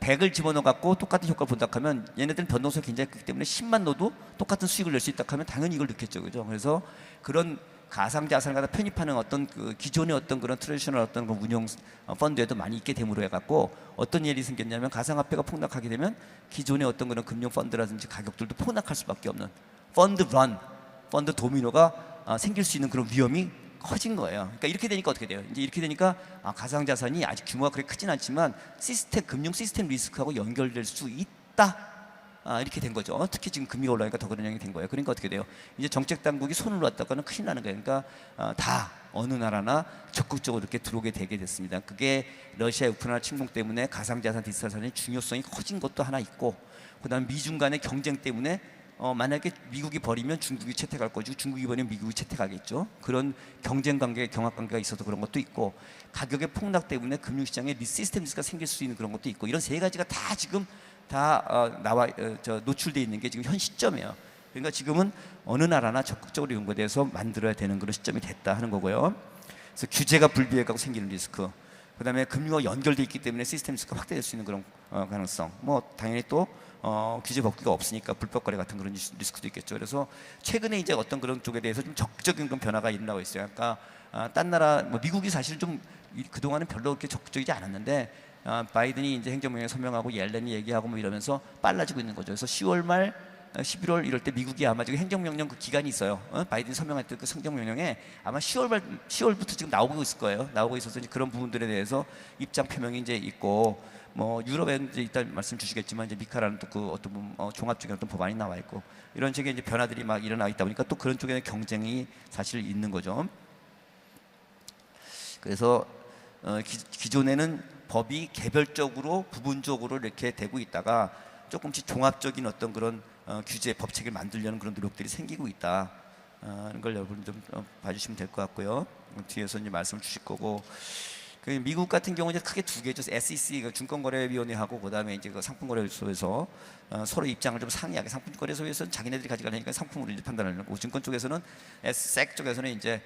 100을 집어넣어갖고 똑같은 효과를 본다 하면 얘네들은 변동성이 굉장히 크기 때문에 10만 넣어도 똑같은 수익을 낼 수 있다 하면 당연히 이걸 넣겠죠. 그죠? 그래서 그런 가상자산을 갖다 편입하는 어떤 그 기존의 어떤 그런 트레디셔널 어떤 그 운용 펀드에도 많이 있게 됨으로 해갖고 어떤 일이 생겼냐면 가상화폐가 폭락하게 되면 기존의 어떤 그런 금융 펀드라든지 가격들도 폭락할 수밖에 없는 펀드 도미노가 생길 수 있는 그런 위험이 커진 거예요. 그러니까 이렇게 되니까 어떻게 돼요? 이제 이렇게 되니까 가상자산이 아직 규모가 그렇게 크진 않지만 금융 시스템 리스크하고 연결될 수 있다. 이렇게 된 거죠. 특히 지금 금리가 올라가니까 더 그런 영향이 된 거예요. 그러니까 어떻게 돼요? 이제 정책 당국이 손을 놨다가는 큰일 나는 거예요. 그러니까 다 어느 나라나 적극적으로 이렇게 들어오게 되게 됐습니다. 그게 러시아 우크라이나 침공 때문에 가상자산 디지털 자산의 중요성이 커진 것도 하나 있고, 그다음 미중 간의 경쟁 때문에 만약에 미국이 버리면 중국이 채택할 거고 중국이 버리면 미국이 채택하겠죠. 그런 경쟁 관계, 경합 관계가 있어서 그런 것도 있고, 가격의 폭락 때문에 금융시장에 시스템 리스크가 생길 수 있는 그런 것도 있고, 이런 세 가지가 다 지금 다 노출되어 있는 게 지금 현 시점이에요. 그러니까 지금은 어느 나라나 적극적으로 연구돼서 만들어야 되는 그런 시점이 됐다 하는 거고요. 그래서 규제가 불비해가고 생기는 리스크, 그다음에 금융과 연결돼 있기 때문에 시스템 리스크가 확대될 수 있는 그런 가능성, 뭐 당연히 또 규제 법규가 없으니까 불법 거래 같은 그런 리스크도 있겠죠. 그래서 최근에 이제 어떤 그런 쪽에 대해서 좀 적극적인 그런 변화가 일어나고 있어요. 아까 딴 나라 뭐 미국이 사실 좀 그동안은 별로 그렇게 적극적이지 않았는데 바이든이 이제 행정명령 서명하고 옐렌이 얘기하고 뭐 이러면서 빨라지고 있는 거죠. 그래서 10월 말 11월 이럴 때 미국이 아마 지금 행정명령 그 기간이 있어요. 바이든이 서명했던 그 행정명령에 아마 10월부터 지금 나오고 있을 거예요. 나오고 있어서 이제 그런 부분들에 대해서 입장 표명이 이제 있고, 뭐 유럽에 이제 이따 말씀 주시겠지만 이제 미카라는 또 그 어떤 종합적인 어떤 법안이 나와 있고, 이런 식의 이제 변화들이 막 일어나 있다 보니까 또 그런 쪽에는 경쟁이 사실 있는 거죠. 그래서 기존에는 법이 개별적으로 부분적으로 이렇게 되고 있다가 조금씩 종합적인 어떤 그런 규제 법칙을 만들려는 그런 노력들이 생기고 있다. 하는 걸 여러분 좀 봐주시면 될 것 같고요. 뒤에서 이제 말씀을 주실 거고. 그 미국 같은 경우는 크게 두 개죠. SEC 그 증권거래위원회하고 그다음에 이제 그 상품거래소에서 서로 입장을 좀 상이하게, 상품거래소에서는 자기네들이 가져가려니까 상품으로 이제 판단하는 거고, 증권 쪽에서는 SEC 쪽에서는 이제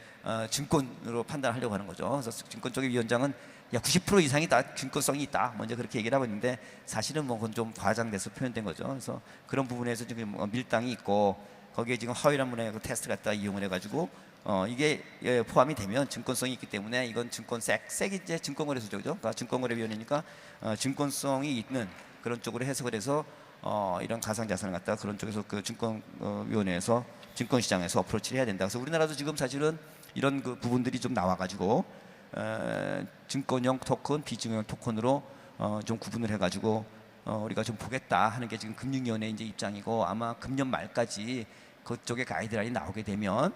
증권으로 판단하려고 하는 거죠. 그래서 증권 쪽의 위원장은 야 90% 이상이 다 증권성이 있다, 먼저 그렇게 얘기를 하고 있는데 사실은 뭐 그건 좀 과장돼서 표현된 거죠. 그래서 그런 부분에서 지금 밀당이 있고, 거기에 지금 허위란문의 그 테스트 갖다 이용을 해가지고 이게 포함이 되면 증권성이 있기 때문에 이건 증권 섹이 이제 증권거래소죠, 그죠? 그러니까 증권거래위원회니까 증권성이 있는 그런 쪽으로 해석을 해서 이런 가상자산을 갖다가 그런 쪽에서 그 증권위원회에서 증권시장에서 어프로치를 해야 된다. 그래서 우리나라도 지금 사실은 이런 그 부분들이 좀 나와가지고 증권형 토큰, 비증형 토큰으로 좀 구분을 해가지고 우리가 좀 보겠다 하는 게 지금 금융위원회 이제 입장이고, 아마 금년 말까지 그쪽에 가이드라인이 나오게 되면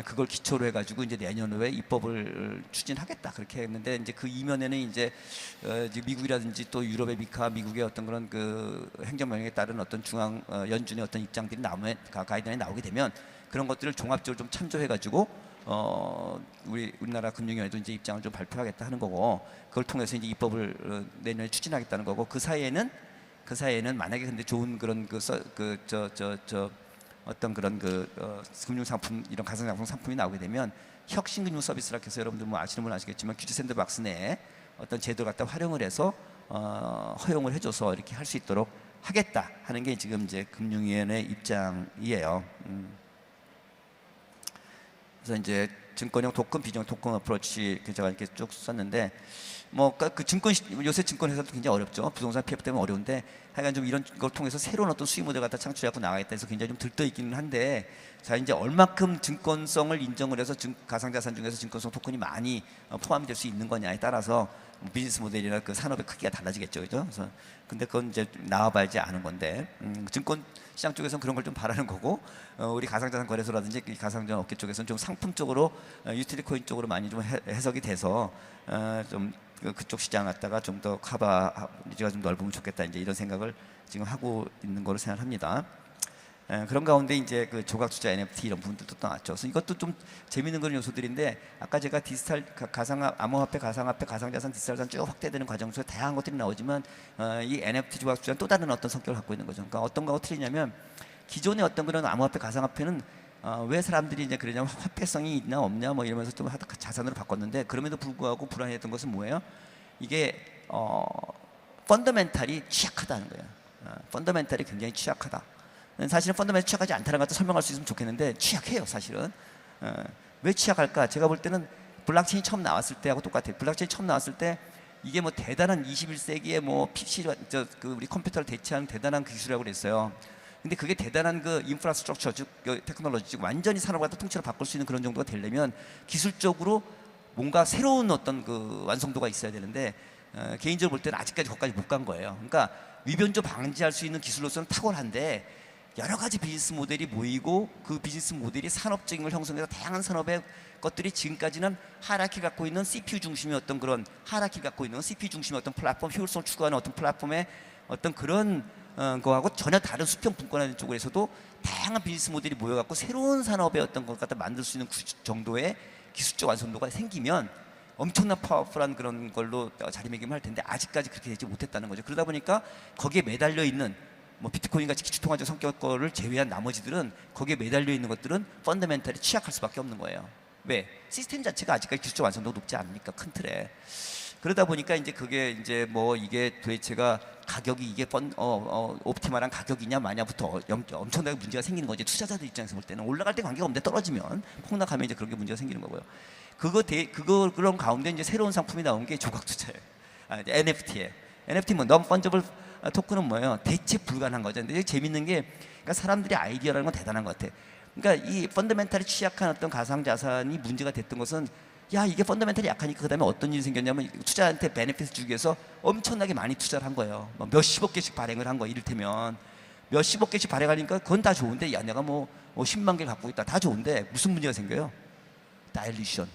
그걸 기초로 해가지고 이제 내년 후에 입법을 추진하겠다 그렇게 했는데, 이제 그 이면에는 이제 미국이라든지 또 유럽의 미국의 어떤 그런 그 행정명령에 따른 어떤 중앙 연준의 어떤 입장들이 나오면, 가이드라인이 나오게 되면 그런 것들을 종합적으로 좀 참조해가지고 우리나라 금융위원회도 이제 입장을 좀 발표하겠다 하는 거고, 그걸 통해서 이제 입법을 내년에 추진하겠다는 거고, 그 사이에는 만약에 근데 좋은 그런 어떤 그런 금융상품, 이런 가상상품 상품이 나오게 되면 혁신금융 서비스라고 해서 여러분들 뭐 아시는 분은 아시겠지만 규제 샌드박스 내에 어떤 제도를 갖다 활용을 해서 허용을 해줘서 이렇게 할 수 있도록 하겠다 하는 게 지금 이제 금융위원회 입장이에요. 그래서 이제 증권형 토큰, 비증형 토큰 어프로치 제가 이렇게 쭉 썼는데, 뭐 그 증권, 요새 증권 회사도 굉장히 어렵죠. 부동산 PF 때문에 어려운데, 하여간 좀 이런 걸 통해서 새로운 어떤 수익 모델 갖다 창출하고 나가겠다 해서 굉장히 좀 들떠 있기는 한데, 자 이제 얼마큼 증권성을 인정을 해서 가상자산 중에서 증권성 토큰이 많이 포함이 될 수 있는 거냐에 따라서 비즈니스 모델이나 그 산업의 크기가 달라지겠죠, 그죠? 그래서 근데 그건 이제 나와봐야지 아는 건데, 증권 시장 쪽에서는 그런 걸 좀 바라는 거고, 우리 가상자산 거래소라든지 가상자산 업계 쪽에서는 좀 상품 쪽으로 유틸리티 코인 쪽으로 많이 좀 해석이 돼서 좀 그쪽 시장 갖다가 좀 더 커버리지가 좀 넓으면 좋겠다, 이제 이런 생각을 지금 하고 있는 거로 생각합니다. 그런 가운데 이제 그 조각 투자 NFT 이런 부분들도 또 나왔죠. 그래서 이것도 좀 재미있는 그런 요소들인데, 아까 제가 디지털 암호화폐, 가상화폐, 가상자산, 디지털자산 쭉 확대되는 과정 속에 다양한 것들이 나오지만 이 NFT 조각 투자는 또 다른 어떤 성격을 갖고 있는 거죠. 그러니까 어떤 거하고 틀리냐면, 기존의 어떤 그런 암호화폐, 가상화폐는 왜 사람들이 이제 그러냐면 화폐성이 있나 없냐 뭐 이러면서 좀 자산으로 바꿨는데, 그럼에도 불구하고 불안했던 것은 뭐예요? 이게 펀더멘탈이 취약하다는 거예요. 펀더멘탈이 굉장히 취약하다. 사실은 펀더멘탈이 취약하지 않다는 것도 설명할 수 있으면 좋겠는데 취약해요, 사실은. 왜 취약할까? 제가 볼 때는 블록체인이 처음 나왔을 때하고 똑같아요. 블록체인이 처음 나왔을 때 이게 뭐 대단한 21세기에 뭐 PC, 우리 컴퓨터를 대체하는 대단한 기술이라고 그랬어요. 근데 그게 대단한 그 인프라스트럭처, 즉 테크놀로지, 즉 완전히 산업을 갖다 통째로 바꿀 수 있는 그런 정도가 되려면 기술적으로 뭔가 새로운 어떤 그 완성도가 있어야 되는데, 개인적으로 볼 때는 아직까지 거기까지 못 간 거예요. 그러니까 위변조 방지할 수 있는 기술로서는 탁월한데, 여러 가지 비즈니스 모델이 모이고 그 비즈니스 모델이 산업적인 걸 형성해서 다양한 산업의 것들이 지금까지는 하이라키 갖고 있는 CPU 중심의 어떤 그런 하이라키 갖고 있는 CPU 중심의 어떤 플랫폼, 효율성을 추구하는 어떤 플랫폼의 어떤 그런 거하고 전혀 다른 수평 분권하는 쪽에서도 다양한 비즈니스 모델이 모여갖고 새로운 산업의 어떤 것 갖다 만들 수 있는 정도의 기술적 완성도가 생기면 엄청난 파워풀한 그런 걸로 자리매김할 텐데, 아직까지 그렇게 되지 못했다는 거죠. 그러다 보니까 거기에 매달려 있는 뭐 비트코인 같이 기초통화적 성격 거를 제외한 나머지들은, 거기에 매달려 있는 것들은 펀더멘탈이 취약할 수밖에 없는 거예요. 왜? 시스템 자체가 아직까지 기술적 완성도가 높지 않으니까, 큰 틀에. 그러다 보니까 이제 그게 이제 뭐 이게 도대체가 가격이 이게 옵티멀한 가격이냐 마냐부터 엄청나게 문제가 생기는 거지. 투자자들 입장에서 볼 때는 올라갈 때 관계가 없는데 떨어지면 폭락하면 이제 그런 게 문제가 생기는 거고요. 그런 가운데 이제 새로운 상품이 나온 게 조각 투자예요. NFT에. NFT 뭐 non fungible 토큰은 뭐예요? 대체 불가능한 거죠. 근데 재밌는 게, 그러니까 사람들이 아이디어라는 건 대단한 것 같아. 그러니까 이 펀더멘탈이 취약한 어떤 가상자산이 문제가 됐던 것은, 야 이게 펀더멘탈이 약하니까 그다음에 어떤 일이 생겼냐면, 투자한테 베네핏을 주기 위해서 엄청나게 많이 투자를 한 거예요. 뭐 몇십억 개씩 발행을 한 거예요. 이를테면 몇십억 개씩 발행하니까 그건 다 좋은데, 야 내가 뭐 10만 개 갖고 있다, 다 좋은데 무슨 문제가 생겨요? 다일루션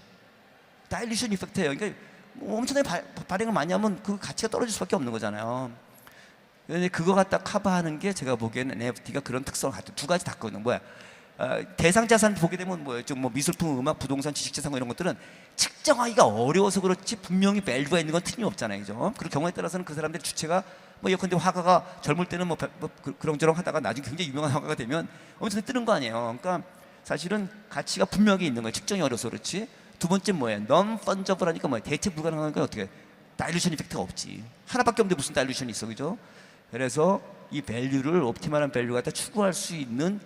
이펙트예요. 그러니까 엄청나게 발행을 많이 하면 그 가치가 떨어질 수밖에 없는 거잖아요. 근데 그거 갖다 커버하는 게 제가 보기에는 NFT가 그런 특성을 갖고 두 가지 다 있거든요. 뭐야? 대상 자산 보게 되면 뭐예요? 좀 뭐 미술품, 음악, 부동산, 지식재산 이런 것들은 측정하기가 어려워서 그렇지 분명히 밸류가 있는 건 틀림없잖아요, 그죠? 그 경우에 따라서는 그 사람들의 주체가 뭐 예컨대 화가가 젊을 때는 그런저런 하다가 나중에 굉장히 유명한 화가가 되면 엄청 뜨는 거 아니에요. 그러니까 사실은 가치가 분명히 있는 거예요. 측정이 어려서 그렇지. 두 번째 뭐예요? non fungible 하니까 뭐예요? 대체 불가능한 건 어떻게? 다일루션 이펙트가 없지. 하나밖에 없는데 무슨 다일루션이 있어, 그죠? 그래서 이 밸류를 옵티멀한 밸류 갖다 추구할 수 있는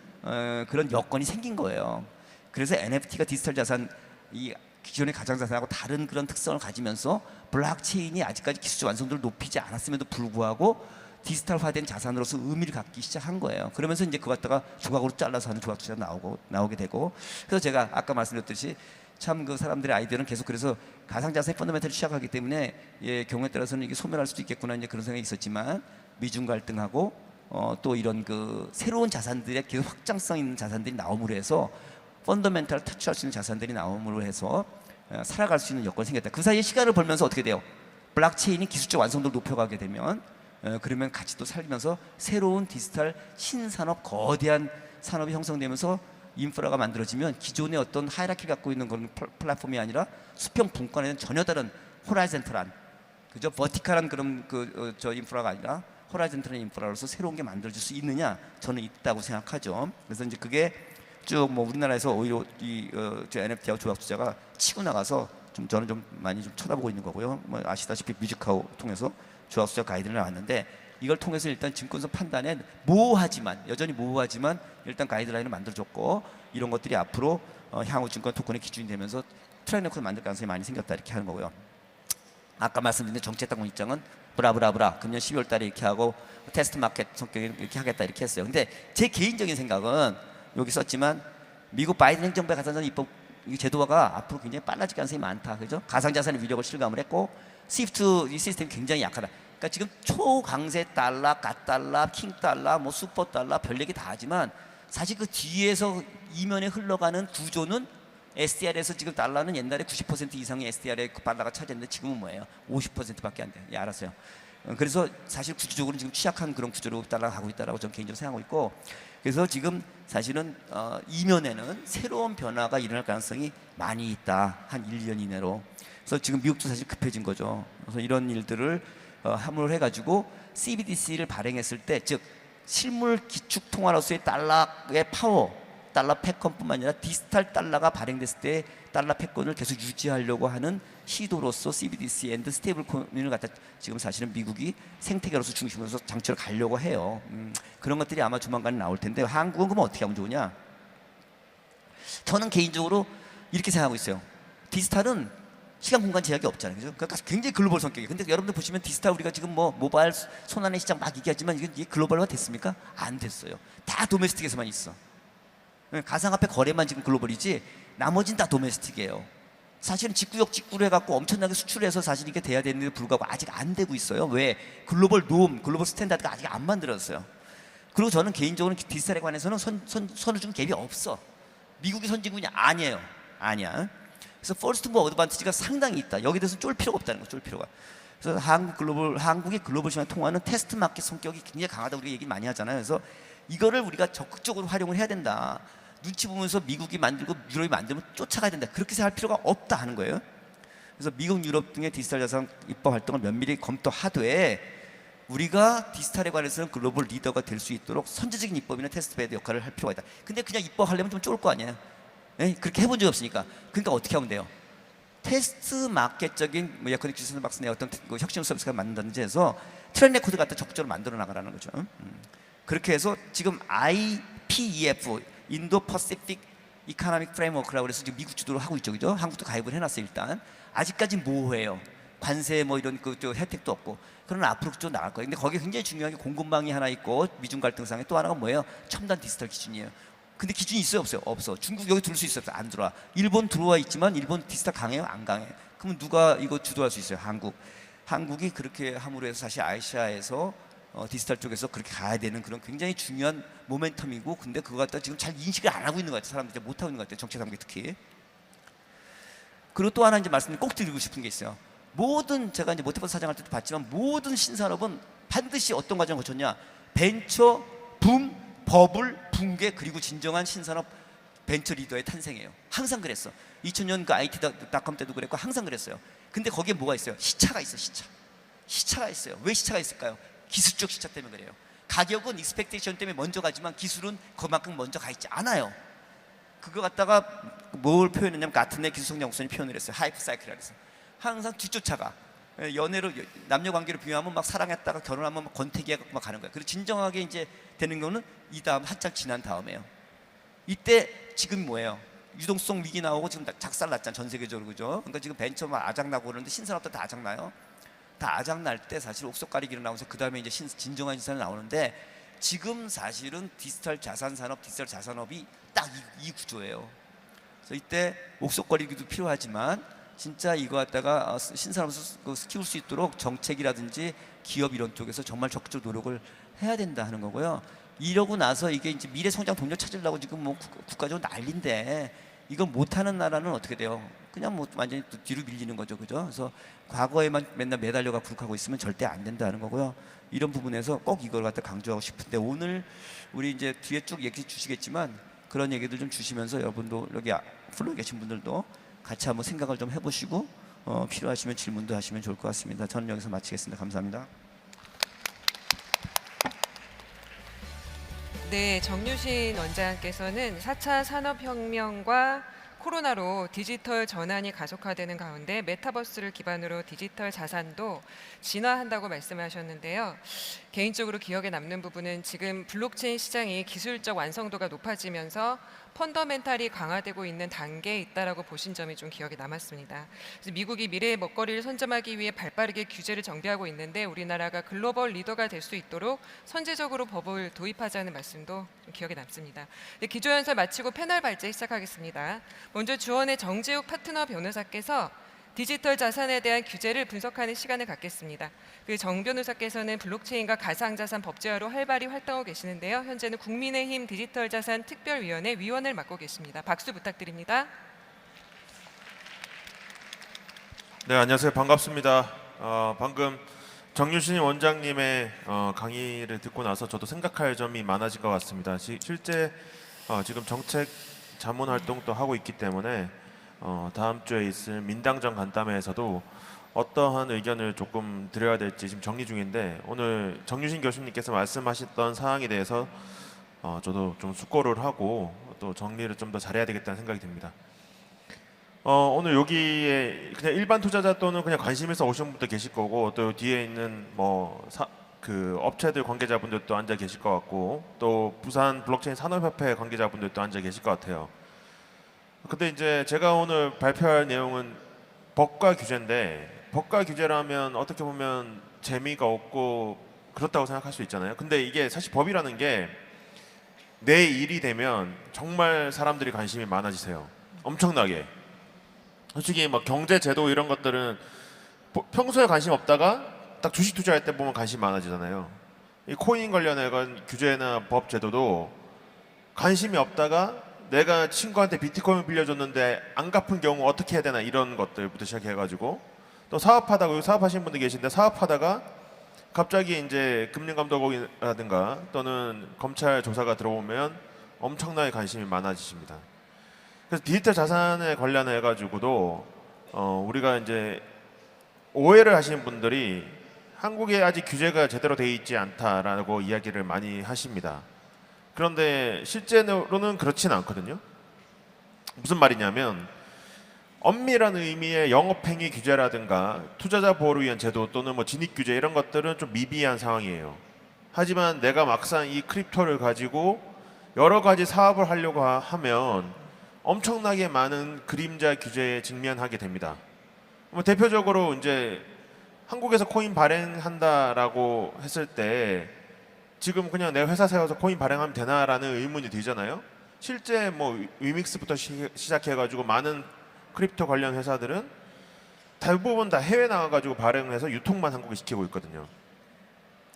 그런 여건이 생긴 거예요. 그래서 NFT가 디지털 자산 이 기존의 가상자산하고 다른 그런 특성을 가지면서 블록체인이 아직까지 기술적 완성도를 높이지 않았음에도 불구하고 디지털화된 자산으로서 의미를 갖기 시작한 거예요. 그러면서 이제 그거 갖다가 조각으로 잘라서 하는 조각 투자가 나오게 되고, 그래서 제가 아까 말씀드렸듯이 참 그 사람들의 아이디어는 계속 그래서 가상자산의 펀더멘털을 취약하기 때문에 경우에 따라서는 이게 소멸할 수도 있겠구나 이제 그런 생각이 있었지만 미중 갈등하고 또 이런 그 새로운 자산들의 계속 확장성 있는 자산들이 나옴으로 해서 펀더멘털을 터치할 수 있는 자산들이 나옴으로 해서 살아갈 수 있는 여건이 생겼다. 그 사이에 시간을 벌면서 어떻게 돼요? 블록체인이 기술적 완성도를 높여가게 되면 그러면 가치도 살리면서 새로운 디지털 신산업 거대한 산업이 형성되면서 인프라가 만들어지면 기존의 어떤 하이라키를 갖고 있는 그런 플랫폼이 아니라 수평 분권에는 전혀 다른 호라이젠털한 그저 버티컬한 그런 저 인프라가 아니라 호라이젠털한 인프라로서 새로운 게 만들어질 수 있느냐? 저는 있다고 생각하죠. 그래서 이제 그게 쭉 뭐 우리나라에서 오히려 저 NFT하고 조각 투자가 치고 나가서 좀 저는 좀 많이 좀 쳐다보고 있는 거고요. 뭐 아시다시피 뮤직하우 통해서 조각 투자 가이드를 나왔는데 이걸 통해서 일단 증권사 판단에 여전히 모호하지만 일단 가이드라인을 만들어줬고 이런 것들이 앞으로 향후 증권 토큰의 기준이 되면서 트랙 레코드 만들 가능성이 많이 생겼다 이렇게 하는 거고요. 아까 말씀드린 정책당국 입장은 브라브라브라 금년 12월 달에 이렇게 하고 테스트 마켓 성격이 이렇게 하겠다 이렇게 했어요. 근데 제 개인적인 생각은 여기 썼지만 미국 바이든 행정부의 가상자산 입법 제도화가 앞으로 굉장히 빨라질 가능성이 많다. 그죠? 가상자산의 위력을 실감을 했고 스위프트 이 시스템이 굉장히 약하다. 그러니까 지금 초강세 달러, 갓달러, 킹달러, 뭐 슈퍼달러 별 얘기 다 하지만 사실 그 뒤에서 이면에 흘러가는 구조는 SDR에서 지금 달러는 옛날에 90% 이상의 SDR의 달러가 차지했는데 지금은 뭐예요? 50%밖에 안 돼요. 예, 알았어요. 그래서 사실 구조적으로 지금 취약한 그런 구조로 달러가 가고 있다라고 저는 개인적으로 생각하고 있고 그래서 지금 사실은 이면에는 새로운 변화가 일어날 가능성이 많이 있다. 한 1년 이내로. 그래서 지금 미국도 사실 급해진 거죠. 그래서 이런 일들을 함으로 해가지고 CBDC를 발행했을 때 즉 실물 기축 통화로서의 달러의 파워 달러 패권뿐만 아니라 디지털 달러가 발행됐을 때 달러 패권을 계속 유지하려고 하는 시도로서 CBDC 앤드 스테이블 코인을 갖다 지금 사실은 미국이 생태계로서 중심으로서 장치를 가려고 해요. 그런 것들이 아마 조만간 나올 텐데 한국은 그럼 어떻게 하면 좋으냐? 저는 개인적으로 이렇게 생각하고 있어요. 디지털은 시간 공간 제약이 없잖아요. 그죠? 그러니까 굉장히 글로벌 성격이에요. 근데 여러분들 보시면 디지털 우리가 지금 뭐 모바일 손안의 시장 막 얘기하지만 이게 글로벌화 됐습니까? 안 됐어요. 다 도메스틱에서만 있어. 가상화폐 거래만 지금 글로벌이지 나머지는 다 도메스틱이에요. 사실은 직구역 직구를 해갖고 엄청나게 수출해서 사실 이게 돼야 되는데 불구하고 아직 안 되고 있어요. 왜? 글로벌 놈, 글로벌 스탠다드가 아직 안 만들어졌어요. 그리고 저는 개인적으로 디지털에 관해서는 선을 준 갭이 없어. 미국이 선진국이 아니에요. 아니야. 그래서 퍼스트 무버 어드밴티지가 상당히 있다. 여기 대해서 쫄 필요가 없다는 거, 쫄 필요가. 그래서 한국의 글로벌 시장 통화는 테스트 마켓 성격이 굉장히 강하다 우리가 얘기 많이 하잖아요. 그래서 이거를 우리가 적극적으로 활용을 해야 된다. 눈치 보면서 미국이 만들고 유럽이 만들면 쫓아가야 된다. 그렇게 생각할 필요가 없다 하는 거예요. 그래서 미국, 유럽 등의 디지털 자산 입법 활동을 면밀히 검토하되 우리가 디지털에 관해서는 글로벌 리더가 될 수 있도록 선제적인 입법이나 테스트 베드 역할을 할 필요가 있다. 근데 그냥 입법하려면 좀 쫄 거 아니에요. 네? 그렇게 해본 적이 없으니까. 그러니까 어떻게 하면 돼요? 테스트 마켓적인 뭐 예컨대 기술 박스의 어떤 그 혁신 서비스가 만든다든지 해서 트랙 레코드 갖다 적극적으로 만들어 나가라는 거죠. 그렇게 해서 지금 IPEF 인도 퍼시픽 이코노믹 프레임워크라고 해서 지금 미국 주도로 하고 있죠, 그죠? 한국도 가입을 해놨어요. 일단 아직까지 모호해요. 관세 뭐 이런 그 혜택도 없고. 그러나 앞으로 좀 나갈 거예요. 근데 거기에 굉장히 중요한 게 공급망이 하나 있고 미중 갈등상에 또 하나가 뭐예요? 첨단 디지털 기준이에요. 근데 기준이 있어요, 없어요? 없어. 중국 여기 들어올 수 있어요? 안 들어와. 일본 들어와 있지만 일본 디지털 강해요? 안 강해? 그러면 누가 이거 주도할 수 있어요? 한국. 한국이 그렇게 함으로 해서 사실 아시아에서 디지털 쪽에서 그렇게 가야 되는 그런 굉장히 중요한 모멘텀이고 근데 그거 갖다 지금 잘 인식을 안 하고 있는 것 같아요. 사람들이 못 하고 있는 것 같아요. 정치 상계 특히. 그리고 또 하나 이제 말씀 꼭 드리고 싶은 게 있어요. 모든 제가 이제 모태버스 사장할 때도 봤지만 모든 신산업은 반드시 어떤 과정을 거쳤냐? 벤처 붐, 버블, 붕괴, 그리고 진정한 신산업 벤처 리더의 탄생이에요. 항상 그랬어. 2000년 그 IT.com 때도 그랬고 항상 그랬어요. 근데 거기에 뭐가 있어요? 시차가 있어. 시차가 있어요. 왜 시차가 있을까요? 기술적 시차 때문에 그래요. 가격은 익스펙테이션 때문에 먼저 가지만 기술은 그만큼 먼저 가 있지 않아요. 그거 갖다가 뭘 표현했냐면 가트네 기술성장 우선이 표현을 했어요. 하이프 사이클이라 해서 항상 뒤쫓아가. 연애로 남녀 관계로 비유하면 막 사랑했다가 결혼하면 막 권태기가 막 가는 거예요. 그리고 진정하게 이제 되는 거는 이 다음 한참 지난 다음에요. 이때 지금 뭐예요? 유동성 위기 나오고 지금 작살 났잖아, 전 세계적으로. 그죠? 그러니까 지금 벤처만 아작나고 그러는데 신산업도 다 아작나요. 다 아작날 때 사실 옥석가리기로 나오면서 그 다음에 이제 진정한 신산이 나오는데, 지금 사실은 디지털 자산 산업, 디지털 자산업이 딱 이 구조예요. 그래서 이때 옥석거리기도 필요하지만 진짜 이거 갖다가 신산업을 키울 수 있도록 정책이라든지 기업 이런 쪽에서 정말 적극적 노력을 해야 된다 하는 거고요. 이러고 나서 이게 이제 미래 성장 동력 찾으려고 지금 뭐 국가적으로 난리인데 이거 못하는 나라는 어떻게 돼요? 그냥 뭐 완전히 또 뒤로 밀리는 거죠, 그죠? 그래서 과거에만 맨날 매달려가 부룩하고 있으면 절대 안 된다는 거고요. 이런 부분에서 꼭 이걸 갖다 강조하고 싶은데, 오늘 우리 이제 뒤에 쭉 얘기 주시겠지만 그런 얘기들 좀 주시면서 여러분도 여기 플로에 계신 분들도 같이 한번 생각을 좀 해보시고 필요하시면 질문도 하시면 좋을 것 같습니다. 저는 여기서 마치겠습니다. 감사합니다.
네, 정유신 원장께서는 4차 산업혁명과 코로나로 디지털 전환이 가속화되는 가운데 메타버스를 기반으로 디지털 자산도 진화한다고 말씀하셨는데요. 개인적으로 기억에 남는 부분은 지금 블록체인 시장이 기술적 완성도가 높아지면서 펀더멘탈이 강화되고 있는 단계에 있다라고 보신 점이 좀 기억에 남았습니다. 그래서 미국이 미래의 먹거리를 선점하기 위해 발빠르게 규제를 정비하고 있는데 우리나라가 글로벌 리더가 될 수 있도록 선제적으로 법을 도입하자는 말씀도 좀 기억에 남습니다. 네, 기조연설 마치고 패널 발제 시작하겠습니다. 먼저 주원의 정재욱 파트너 변호사께서 디지털 자산에 대한 규제를 분석하는 시간을 갖겠습니다. 그 정 변호사께서는 블록체인과 가상자산 법제화로 활발히 활동하고 계시는데요. 현재는 국민의힘 디지털 자산 특별위원회 위원을 맡고 계십니다. 박수 부탁드립니다.
네, 안녕하세요. 반갑습니다. 방금 정유신 원장님의 강의를 듣고 나서 저도 생각할 점이 많아진 것 같습니다. 실제 지금 정책 자문 활동도 하고 있기 때문에 다음 주에 있을 민당정 간담회에서도 어떠한 의견을 조금 드려야 될지 지금 정리 중인데, 오늘 정유신 교수님께서 말씀하셨던 사항에 대해서 저도 좀 숙고를 하고 또 정리를 좀 더 잘해야 되겠다는 생각이 듭니다. 오늘 여기에 그냥 일반 투자자 또는 그냥 관심 있어 오신 분도 계실 거고, 또 뒤에 있는 그 업체들 관계자분들도 앉아 계실 것 같고, 또 부산 블록체인 산업협회 관계자분들도 앉아 계실 것 같아요. 근데 이제 제가 오늘 발표할 내용은 법과 규제인데, 법과 규제라면 어떻게 보면 재미가 없고 그렇다고 생각할 수 있잖아요. 근데 이게 사실 법이라는 게 내 일이 되면 정말 사람들이 관심이 많아지세요. 엄청나게. 솔직히 막 경제 제도 이런 것들은 평소에 관심 없다가 딱 주식 투자할 때 보면 관심 많아지잖아요. 이 코인 관련한 규제나 법 제도도 관심이 없다가 내가 친구한테 비트코인 빌려줬는데 안 갚은 경우 어떻게 해야 되나, 이런 것들부터 시작해가지고, 또 사업하다가, 사업하시는 분들 계신데 사업하다가 갑자기 이제 금융감독원이라든가 또는 검찰 조사가 들어오면 엄청나게 관심이 많아지십니다. 그래서 디지털 자산에 관련해 가지고도 우리가 이제 오해를 하시는 분들이 한국에 아직 규제가 제대로 되어 있지 않다라고 이야기를 많이 하십니다. 그런데 실제로는 그렇지는 않거든요. 무슨 말이냐면, 엄밀한 의미의 영업행위 규제라든가 투자자 보호를 위한 제도 또는 뭐 진입 규제 이런 것들은 좀 미비한 상황이에요. 하지만 내가 막상 이 크립토를 가지고 여러 가지 사업을 하려고 하면 엄청나게 많은 그림자 규제에 직면하게 됩니다. 뭐 대표적으로 이제 한국에서 코인 발행한다라고 했을 때 지금 그냥 내 회사 세워서 코인 발행하면 되나라는 의문이 들잖아요. 실제 뭐 위믹스부터 시작해가지고 많은 크립토 관련 회사들은 대부분 다 해외 나가가지고 발행을 해서 유통만 한국에 시키고 있거든요.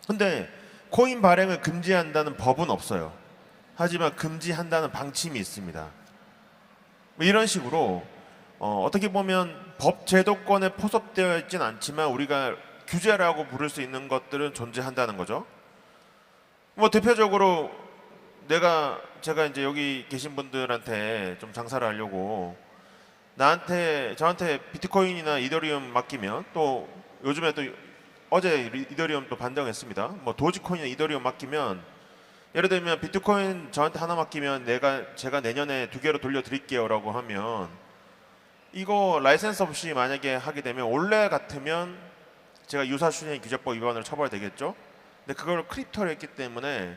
근데 코인 발행을 금지한다는 법은 없어요. 하지만 금지한다는 방침이 있습니다. 이런 식으로 어떻게 보면 법 제도권에 포섭되어 있진 않지만 우리가 규제라고 부를 수 있는 것들은 존재한다는 거죠. 뭐 대표적으로 제가 이제 여기 계신 분들한테 좀 장사를 하려고 저한테 비트코인이나 이더리움 맡기면, 또 요즘에 또 어제 이더리움 또 반등했습니다. 뭐 도지코인이나 이더리움 맡기면, 예를 들면 비트코인 저한테 하나 맡기면 제가 내년에 2개로 돌려드릴게요라고 하면, 이거 라이센스 없이 만약에 하게 되면 원래 같으면 제가 유사실현 규제법 위반으로 처벌되겠죠. 근데 그걸 크립토로 했기 때문에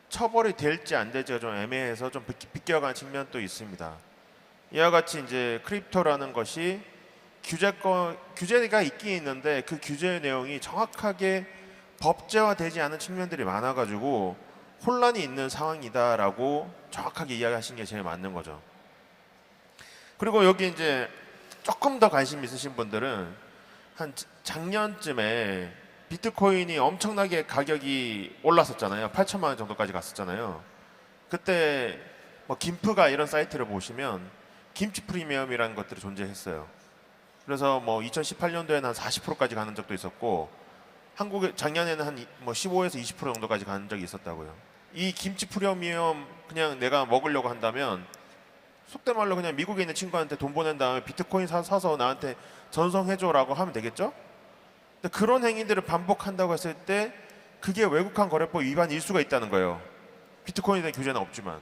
처벌이 될지 안 될지가 좀 애매해서 좀 비껴가는 측면도 있습니다. 이와 같이 이제 크립토라는 것이 규제가 있긴 있는데 그 규제 내용이 정확하게 법제화되지 않은 측면들이 많아가지고 혼란이 있는 상황이다라고 정확하게 이야기하신 게 제일 맞는 거죠. 그리고 여기 이제 조금 더 관심 있으신 분들은 한 작년쯤에 비트코인이 엄청나게 가격이 올랐었잖아요. 8천만 원 정도까지 갔었잖아요. 그때 뭐 김프가 이런 사이트를 보시면 김치 프리미엄이라는 것들이 존재했어요. 그래서 뭐 2018년도에는 한 40%까지 가는 적도 있었고, 한국에 작년에는 한 뭐 15에서 20% 정도까지 가는 적이 있었다고요. 이 김치 프리미엄 그냥 내가 먹으려고 한다면 속된 말로 그냥 미국에 있는 친구한테 돈 보낸 다음에 비트코인 사서 나한테 전송해줘라고 하면 되겠죠? 근데 그런 행위들을 반복한다고 했을 때 그게 외국환 거래법 위반일 수가 있다는 거예요. 비트코인에 대한 규제는 없지만.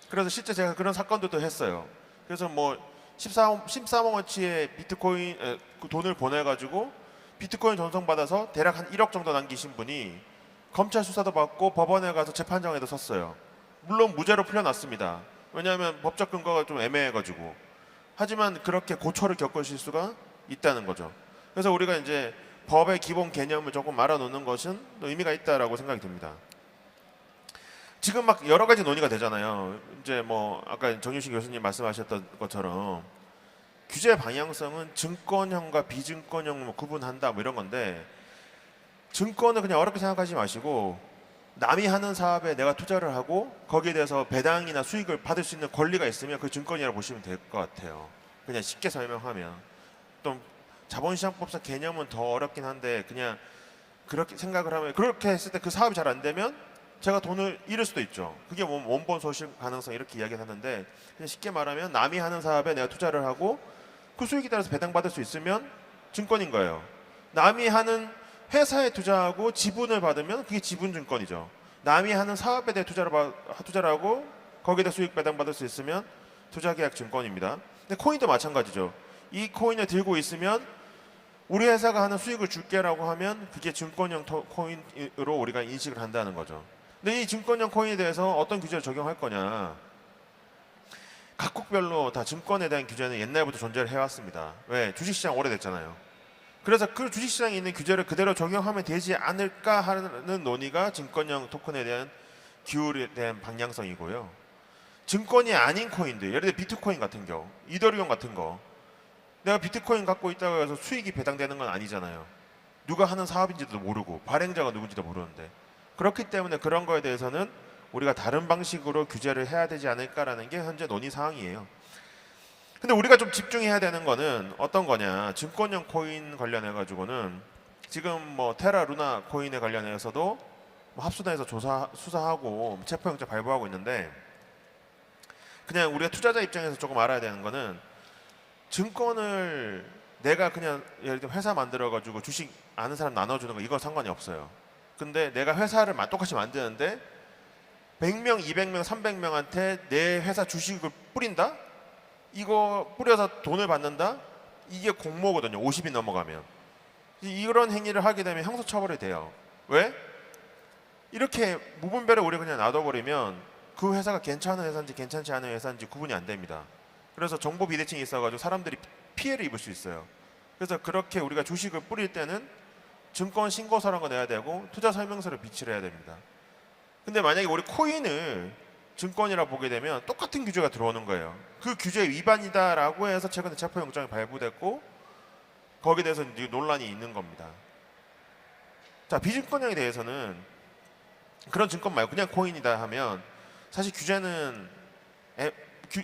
그래서 실제 제가 그런 사건도 했어요. 그래서 뭐 13억 원치의 비트코인 그 돈을 보내가지고 비트코인 전송받아서 대략 한 1억 정도 남기신 분이 검찰 수사도 받고 법원에 가서 재판정에도 섰어요. 물론 무죄로 풀려났습니다. 왜냐하면 법적 근거가 좀 애매해가지고. 하지만 그렇게 고초를 겪으실 수가 있다는 거죠. 그래서 우리가 이제 법의 기본 개념을 조금 알아놓는 것은 의미가 있다라고 생각이 듭니다. 지금 막 여러 가지 논의가 되잖아요. 이제 뭐 아까 정유신 교수님 말씀하셨던 것처럼 규제 방향성은 증권형과 비증권형 구분한다 뭐 이런 건데, 증권은 그냥 어렵게 생각하지 마시고 남이 하는 사업에 내가 투자를 하고 거기에 대해서 배당이나 수익을 받을 수 있는 권리가 있으면 그 증권이라고 보시면 될 것 같아요. 그냥 쉽게 설명하면. 또 자본시장법상 개념은 더 어렵긴 한데 그냥 그렇게 생각을 하면, 그렇게 했을 때 그 사업이 잘 안 되면 제가 돈을 잃을 수도 있죠. 그게 뭐 원본 소실 가능성 이렇게 이야기를 하는데, 그냥 쉽게 말하면 남이 하는 사업에 내가 투자를 하고 그 수익에 따라서 배당받을 수 있으면 증권인 거예요. 남이 하는 회사에 투자하고 지분을 받으면 그게 지분증권이죠. 남이 하는 사업에 대해 투자를 하고 거기에 대해 수익 배당받을 수 있으면 투자계약증권입니다. 근데 코인도 마찬가지죠. 이 코인을 들고 있으면 우리 회사가 하는 수익을 줄게라고 하면 그게 증권형 코인으로 우리가 인식을 한다는 거죠. 근데 이 증권형 코인에 대해서 어떤 규제를 적용할 거냐, 각국별로 다 증권에 대한 규제는 옛날부터 존재를 해왔습니다. 왜? 주식시장 오래됐잖아요. 그래서 그 주식시장에 있는 규제를 그대로 적용하면 되지 않을까 하는 논의가 증권형 토큰에 대한 기울에 대한 방향성이고요. 증권이 아닌 코인들, 예를 들어 비트코인 같은 경우, 이더리움 같은 거, 내가 비트코인 갖고 있다고 해서 수익이 배당되는 건 아니잖아요. 누가 하는 사업인지도 모르고 발행자가 누군지도 모르는데. 그렇기 때문에 그런 거에 대해서는 우리가 다른 방식으로 규제를 해야 되지 않을까라는 게 현재 논의 사항이에요. 근데 우리가 좀 집중해야 되는 거는 어떤 거냐, 증권형 코인 관련해 가지고는 지금 뭐 테라 루나 코인에 관련해서도 뭐 합수단에서 수사하고 체포영장 발부하고 있는데, 그냥 우리가 투자자 입장에서 조금 알아야 되는 거는, 증권을 내가 그냥 예를 들어 회사 만들어 가지고 주식 아는 사람 나눠주는 거 이거 상관이 없어요. 근데 내가 회사를 똑같이 만드는데 100명, 200명, 300명한테 내 회사 주식을 뿌린다? 이거 뿌려서 돈을 받는다? 이게 공모거든요. 50이 넘어가면. 이런 행위를 하게 되면 형사처벌이 돼요. 왜? 이렇게 무분별에 우리 그냥 놔둬버리면 그 회사가 괜찮은 회사인지 괜찮지 않은 회사인지 구분이 안 됩니다. 그래서 정보 비대칭이 있어가지고 사람들이 피해를 입을 수 있어요. 그래서 그렇게 우리가 주식을 뿌릴 때는 증권 신고서라는 거 내야 되고 투자 설명서를 비치를 해야 됩니다. 근데 만약에 우리 코인을 증권이라 보게 되면 똑같은 규제가 들어오는 거예요. 그 규제 위반이다라고 해서 최근에 체포영장이 발부됐고 거기에 대해서 논란이 있는 겁니다. 자, 비증권형에 대해서는 그런 증권 말고 그냥 코인이다 하면 사실 규제는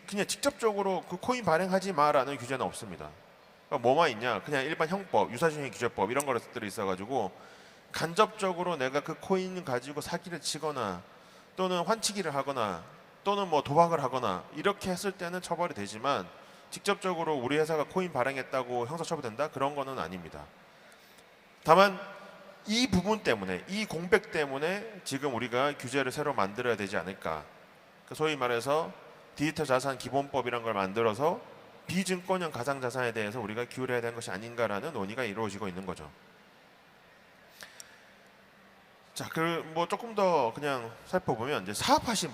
그냥 직접적으로 그 코인 발행하지 마라는 규제는 없습니다. 뭐만 있냐? 그냥 일반 형법, 유사시효규제법 이런 것들이 있어가지고 간접적으로 내가 그 코인 가지고 사기를 치거나 또는 환치기를 하거나 또는 뭐 도박을 하거나 이렇게 했을 때는 처벌이 되지만 직접적으로 우리 회사가 코인 발행했다고 형사처벌된다? 그런 거는 아닙니다. 다만 이 부분 때문에, 이 공백 때문에 지금 우리가 규제를 새로 만들어야 되지 않을까. 소위 말해서 디지털 자산 기본법이라는 걸 만들어서 비증권형 가상자산에 대해서 우리가 기울여야 되는 것이 아닌가라는 논의가 이루어지고 있는 거죠. 자, 뭐 조금 더 그냥 살펴보면 이제 사업하신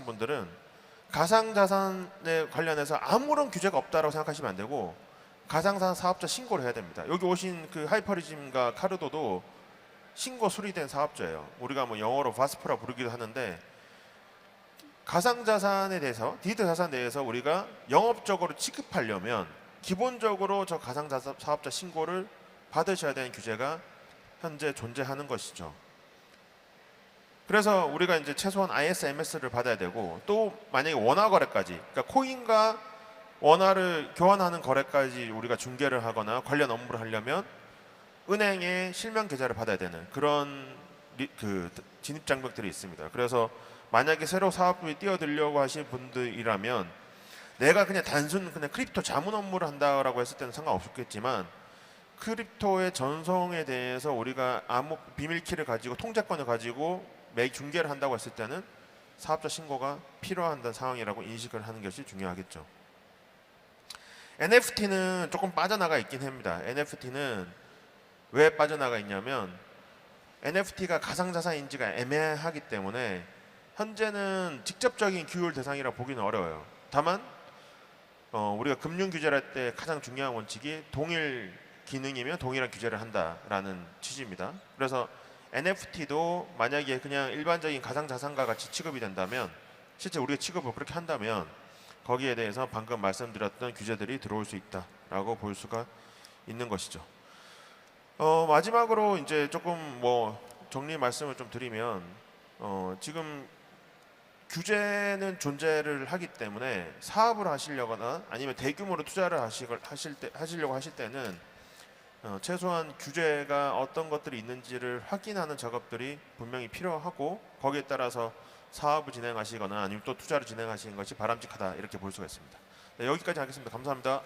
분들은 가상자산에 관련해서 아무런 규제가 없다라고 생각하시면 안 되고 가상자산 사업자 신고를 해야 됩니다. 여기 오신 그 하이퍼리즘과 카르도도 신고 수리된 사업자예요. 우리가 뭐 영어로 바스프라 부르기도 하는데 가상자산에 대해서 디지털 자산에 대해서 우리가 영업적으로 취급하려면 기본적으로 저 가상자산 사업자 신고를 받으셔야 되는 규제가 현재 존재하는 것이죠. 그래서 우리가 이제 최소한 ISMS를 받아야 되고 또 만약에 원화 거래까지, 그러니까 코인과 원화를 교환하는 거래까지 우리가 중개를 하거나 관련 업무를 하려면 은행에 실명 계좌를 받아야 되는 그런 그 진입 장벽들이 있습니다. 그래서 만약에 새로 사업부에 뛰어들려고 하신 분들이라면 내가 그냥 단순 그냥 크립토 자문 업무를 한다라고 했을 때는 상관없겠지만 크립토의 전송에 대해서 우리가 아무 비밀키를 가지고 통제권을 가지고 매 중개를 한다고 했을 때는 사업자 신고가 필요한 상황이라고 인식을 하는 것이 중요하겠죠. NFT는 조금 빠져나가 있긴 합니다. NFT는 왜 빠져나가 있냐면 NFT가 가상자산인지가 애매하기 때문에 현재는 직접적인 규율 대상이라 보기는 어려워요. 다만 우리가 금융 규제를 할 때 가장 중요한 원칙이 동일 기능이면 동일한 규제를 한다라는 취지입니다. 그래서 NFT도 만약에 그냥 일반적인 가상자산과 같이 취급이 된다면 실제 우리가 취급을 그렇게 한다면 거기에 대해서 방금 말씀드렸던 규제들이 들어올 수 있다라고 볼 수가 있는 것이죠. 마지막으로 이제 조금 뭐 정리 말씀을 좀 드리면 지금 규제는 존재를 하기 때문에 사업을 하시려거나 아니면 대규모로 투자를 하시려고 하실 때는 최소한 규제가 어떤 것들이 있는지를 확인하는 작업들이 분명히 필요하고 거기에 따라서 사업을 진행하시거나 아니면 또 투자를 진행하시는 것이 바람직하다 이렇게 볼 수가 있습니다. 네, 여기까지 하겠습니다. 감사합니다.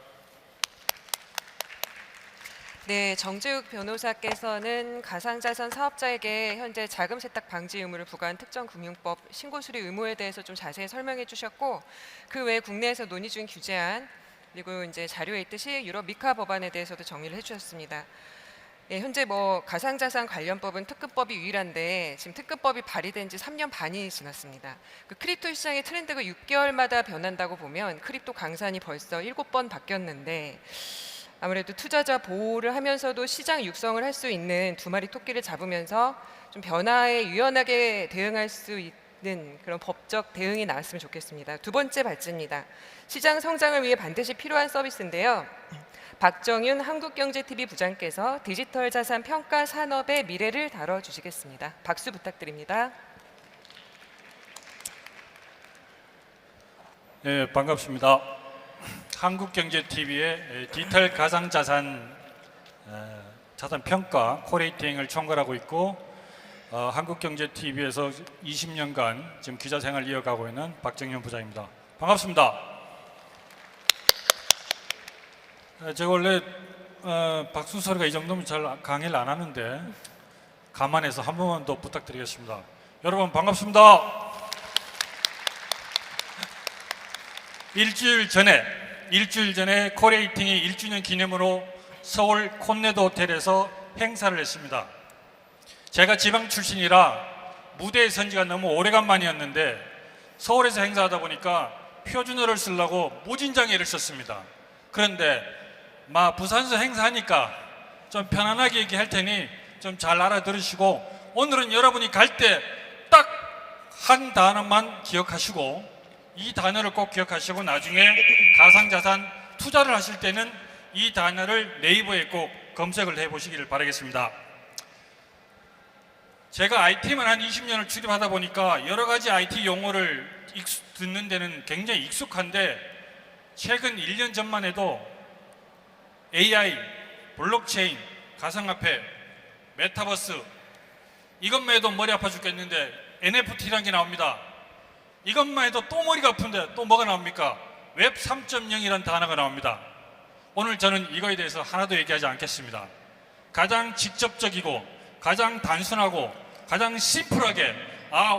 네, 정재욱 변호사께서는 가상자산 사업자에게 현재 자금 세탁 방지 의무를 부과한 특정금융법 신고 수리 의무에 대해서 좀 자세히 설명해 주셨고 그 외에 국내에서 논의 중인 규제안 그리고 이제 자료에 있듯이 유럽 미카 법안에 대해서도 정리를 해주셨습니다. 예, 현재 뭐 가상자산 관련법은 특급법이 유일한데 지금 특급법이 발의된 지 3년 반이 지났습니다. 그 크립토 시장의 트렌드가 6개월마다 변한다고 보면 크립토 강산이 벌써 7번 바뀌었는데 아무래도 투자자 보호를 하면서도 시장 육성을 할 수 있는 두 마리 토끼를 잡으면서 좀 변화에 유연하게 대응할 수 있는 그런 법적 대응이 나왔으면 좋겠습니다. 두 번째 발제입니다. 시장 성장을 위해 반드시 필요한 서비스인데요. 박정윤 한국경제TV 부장께서 디지털 자산 평가 산업의 미래를 다뤄주시겠습니다. 박수 부탁드립니다.
네, 반갑습니다. 한국경제TV의 디지털 가상자산 자산 평가 코레이팅을 총괄하고 있고 한국경제TV에서 20년간 지금 기자 생활을 이어가고 있는 박정현 부장입니다. 반갑습니다. 제가 원래 박수 소리가 이 정도면 잘 강의를 안 하는데 감안해서 한 번만 더 부탁드리겠습니다. 여러분 반갑습니다. 일주일 전에 코레이팅이 1주년 기념으로 서울 콘네도 호텔에서 행사를 했습니다. 제가 지방 출신이라 무대에 선 지가 너무 오래간만이었는데 서울에서 행사하다 보니까 표준어를 쓰려고 무진장애를 썼습니다. 그런데 부산에서 행사하니까 좀 편안하게 얘기할 테니 좀 잘 알아들으시고 오늘은 여러분이 갈 때 딱 한 단어만 기억하시고 이 단어를 꼭 기억하시고 나중에 가상자산 투자를 하실 때는 이 단어를 네이버에 꼭 검색을 해보시기를 바라겠습니다. 제가 IT만 한 20년을 출입하다 보니까 여러 가지 IT 용어를 듣는 데는 굉장히 익숙한데 최근 1년 전만 해도 AI, 블록체인, 가상화폐, 메타버스, 이것만 해도 머리 아파 죽겠는데 NFT라는 게 나옵니다. 이것만 해도 또 머리가 아픈데 또 뭐가 나옵니까? 웹 3.0이라는 단어가 나옵니다. 오늘 저는 이거에 대해서 하나도 얘기하지 않겠습니다. 가장 직접적이고 가장 단순하고 가장 심플하게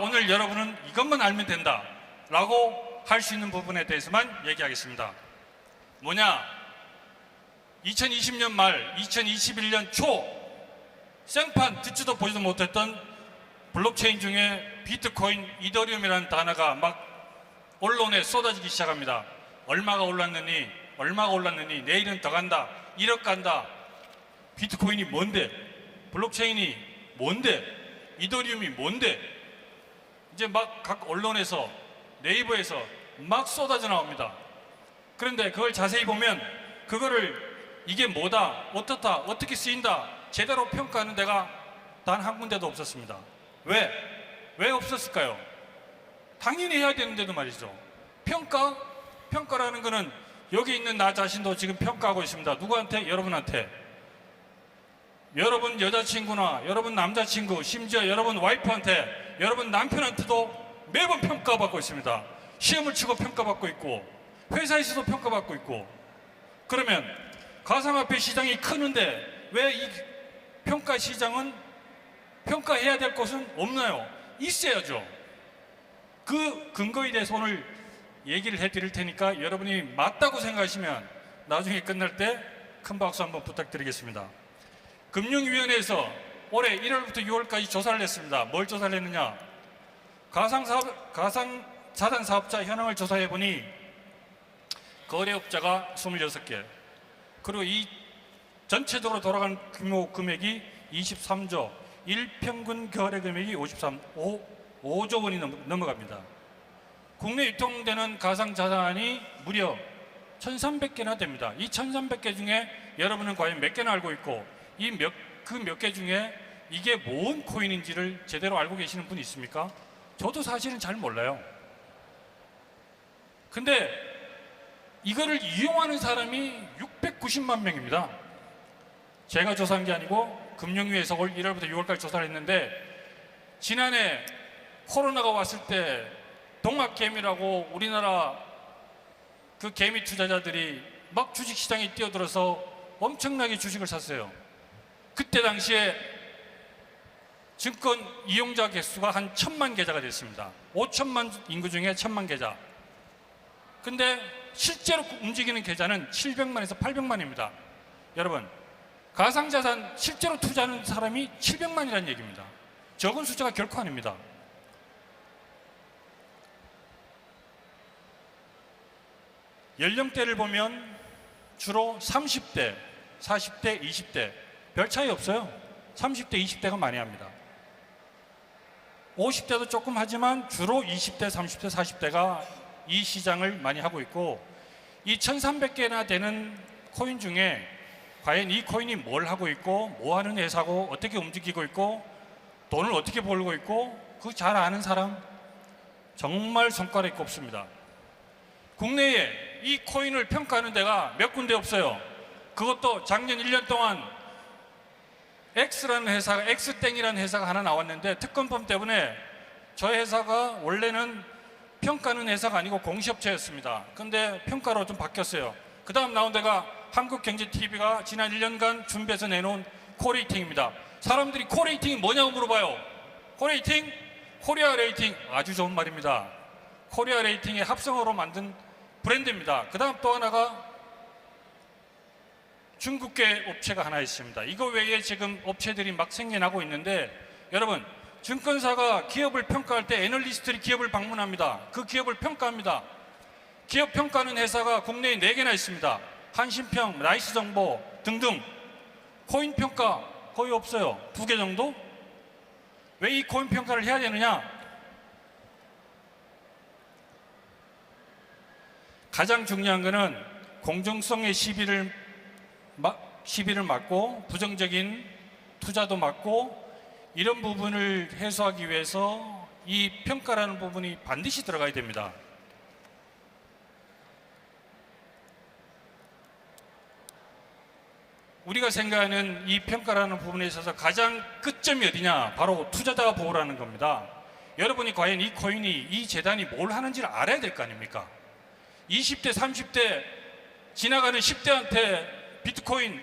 오늘 여러분은 이것만 알면 된다 라고 할 수 있는 부분에 대해서만 얘기하겠습니다. 뭐냐? 2020년 말 2021년 초 생판 듣지도 보지도 못했던 블록체인 중에 비트코인, 이더리움이라는 단어가 막 언론에 쏟아지기 시작합니다. 얼마가 올랐느니 내일은 더 간다, 1억 간다. 비트코인이 뭔데? 블록체인이 뭔데? 이더리움이 뭔데? 이제 막 각 언론에서, 네이버에서 막 쏟아져 나옵니다. 그런데 그걸 자세히 보면 그거를 이게 뭐다, 어떻다, 어떻게 쓰인다 제대로 평가하는 데가 단 한 군데도 없었습니다. 왜 없었을까요? 당연히 해야 되는데도 말이죠. 평가라는 거는 여기 있는 나 자신도 지금 평가하고 있습니다. 누구한테? 여러분한테. 여러분 여자친구나 여러분 남자친구, 심지어 여러분 와이프한테, 여러분 남편한테도 매번 평가받고 있습니다. 시험을 치고 평가받고 있고 회사에서도 평가받고 있고. 그러면 가상화폐 시장이 크는데 왜 이 평가 시장은 평가해야 될 것은 없나요? 있어야죠. 그 근거에 대해서 오늘 얘기를 해드릴 테니까 여러분이 맞다고 생각하시면 나중에 끝날 때 큰 박수 한번 부탁드리겠습니다. 금융위원회에서 올해 1월부터 6월까지 조사를 했습니다. 뭘 조사를 했느냐? 가상자산 사업자 현황을 조사해보니 거래업자가 26개, 그리고 이 전체적으로 돌아간 규모 금액이 23조, 일평균 거래 금액이 5조 원이 넘어갑니다. 국내 유통되는 가상자산이 무려 1,300개나 됩니다. 이 1,300개 중에 여러분은 과연 몇 개나 알고 있고 그 몇 개 중에 이게 뭔 코인인지를 제대로 알고 계시는 분이 있습니까? 저도 사실은 잘 몰라요. 근데 이거를 이용하는 사람이 690만 명입니다. 제가 조사한 게 아니고 금융위에서 올 1월부터 6월까지 조사를 했는데, 지난해 코로나가 왔을 때 동학개미라고 우리나라 그 개미 투자자들이 막 주식시장에 뛰어들어서 엄청나게 주식을 샀어요. 그때 당시에 증권 이용자 개수가 한 1,000만 계좌가 됐습니다. 5천만 인구 중에 1,000만 계좌. 근데 실제로 움직이는 계좌는 700만에서 800만입니다. 여러분, 가상자산 실제로 투자하는 사람이 700만이라는 얘기입니다. 적은 숫자가 결코 아닙니다. 연령대를 보면 주로 30대, 40대, 20대 별 차이 없어요. 30대, 20대가 많이 합니다. 50대도 조금 하지만 주로 20대, 30대, 40대가 이 시장을 많이 하고 있고, 이 1,300개나 되는 코인 중에 과연 이 코인이 뭘 하고 있고 뭐 하는 회사고 어떻게 움직이고 있고 돈을 어떻게 벌고 있고 그거 잘 아는 사람 정말 손가락이 꼽습니다. 국내에 이 코인을 평가하는 데가 몇 군데 없어요. 그것도 작년 1년 동안 X라는 회사가, X땡이라는 회사가 하나 나왔는데 특검법 때문에 저 회사가 원래는 평가하는 회사가 아니고 공시업체였습니다. 근데 평가로 좀 바뀌었어요. 그 다음 나온 데가 한국경제TV가 지난 1년간 준비해서 내놓은 코레이팅입니다. 사람들이 코레이팅이 뭐냐고 물어봐요. 코레이팅? 코리아 레이팅. 아주 좋은 말입니다. 코리아 레이팅의 합성어로 만든 브랜드입니다. 그 다음 또 하나가 중국계 업체가 하나 있습니다. 이거 외에 지금 업체들이 막 생겨나고 있는데, 여러분, 증권사가 기업을 평가할 때 애널리스트들이 기업을 방문합니다. 그 기업을 평가합니다. 기업 평가하는 회사가 국내에 4개나 있습니다. 한신평, 나이스정보 등등. 코인 평가 거의 없어요. 2개 정도? 왜 이 코인 평가를 해야 되느냐? 가장 중요한 것은 공정성의 시비를 막고 부정적인 투자도 막고 이런 부분을 해소하기 위해서 이 평가라는 부분이 반드시 들어가야 됩니다. 우리가 생각하는 이 평가라는 부분에 있어서 가장 끝점이 어디냐? 바로 투자자 보호라는 겁니다. 여러분이 과연 이 코인이, 이 재단이 뭘 하는지를 알아야 될 거 아닙니까? 20대, 30대 지나가는 10대한테 비트코인,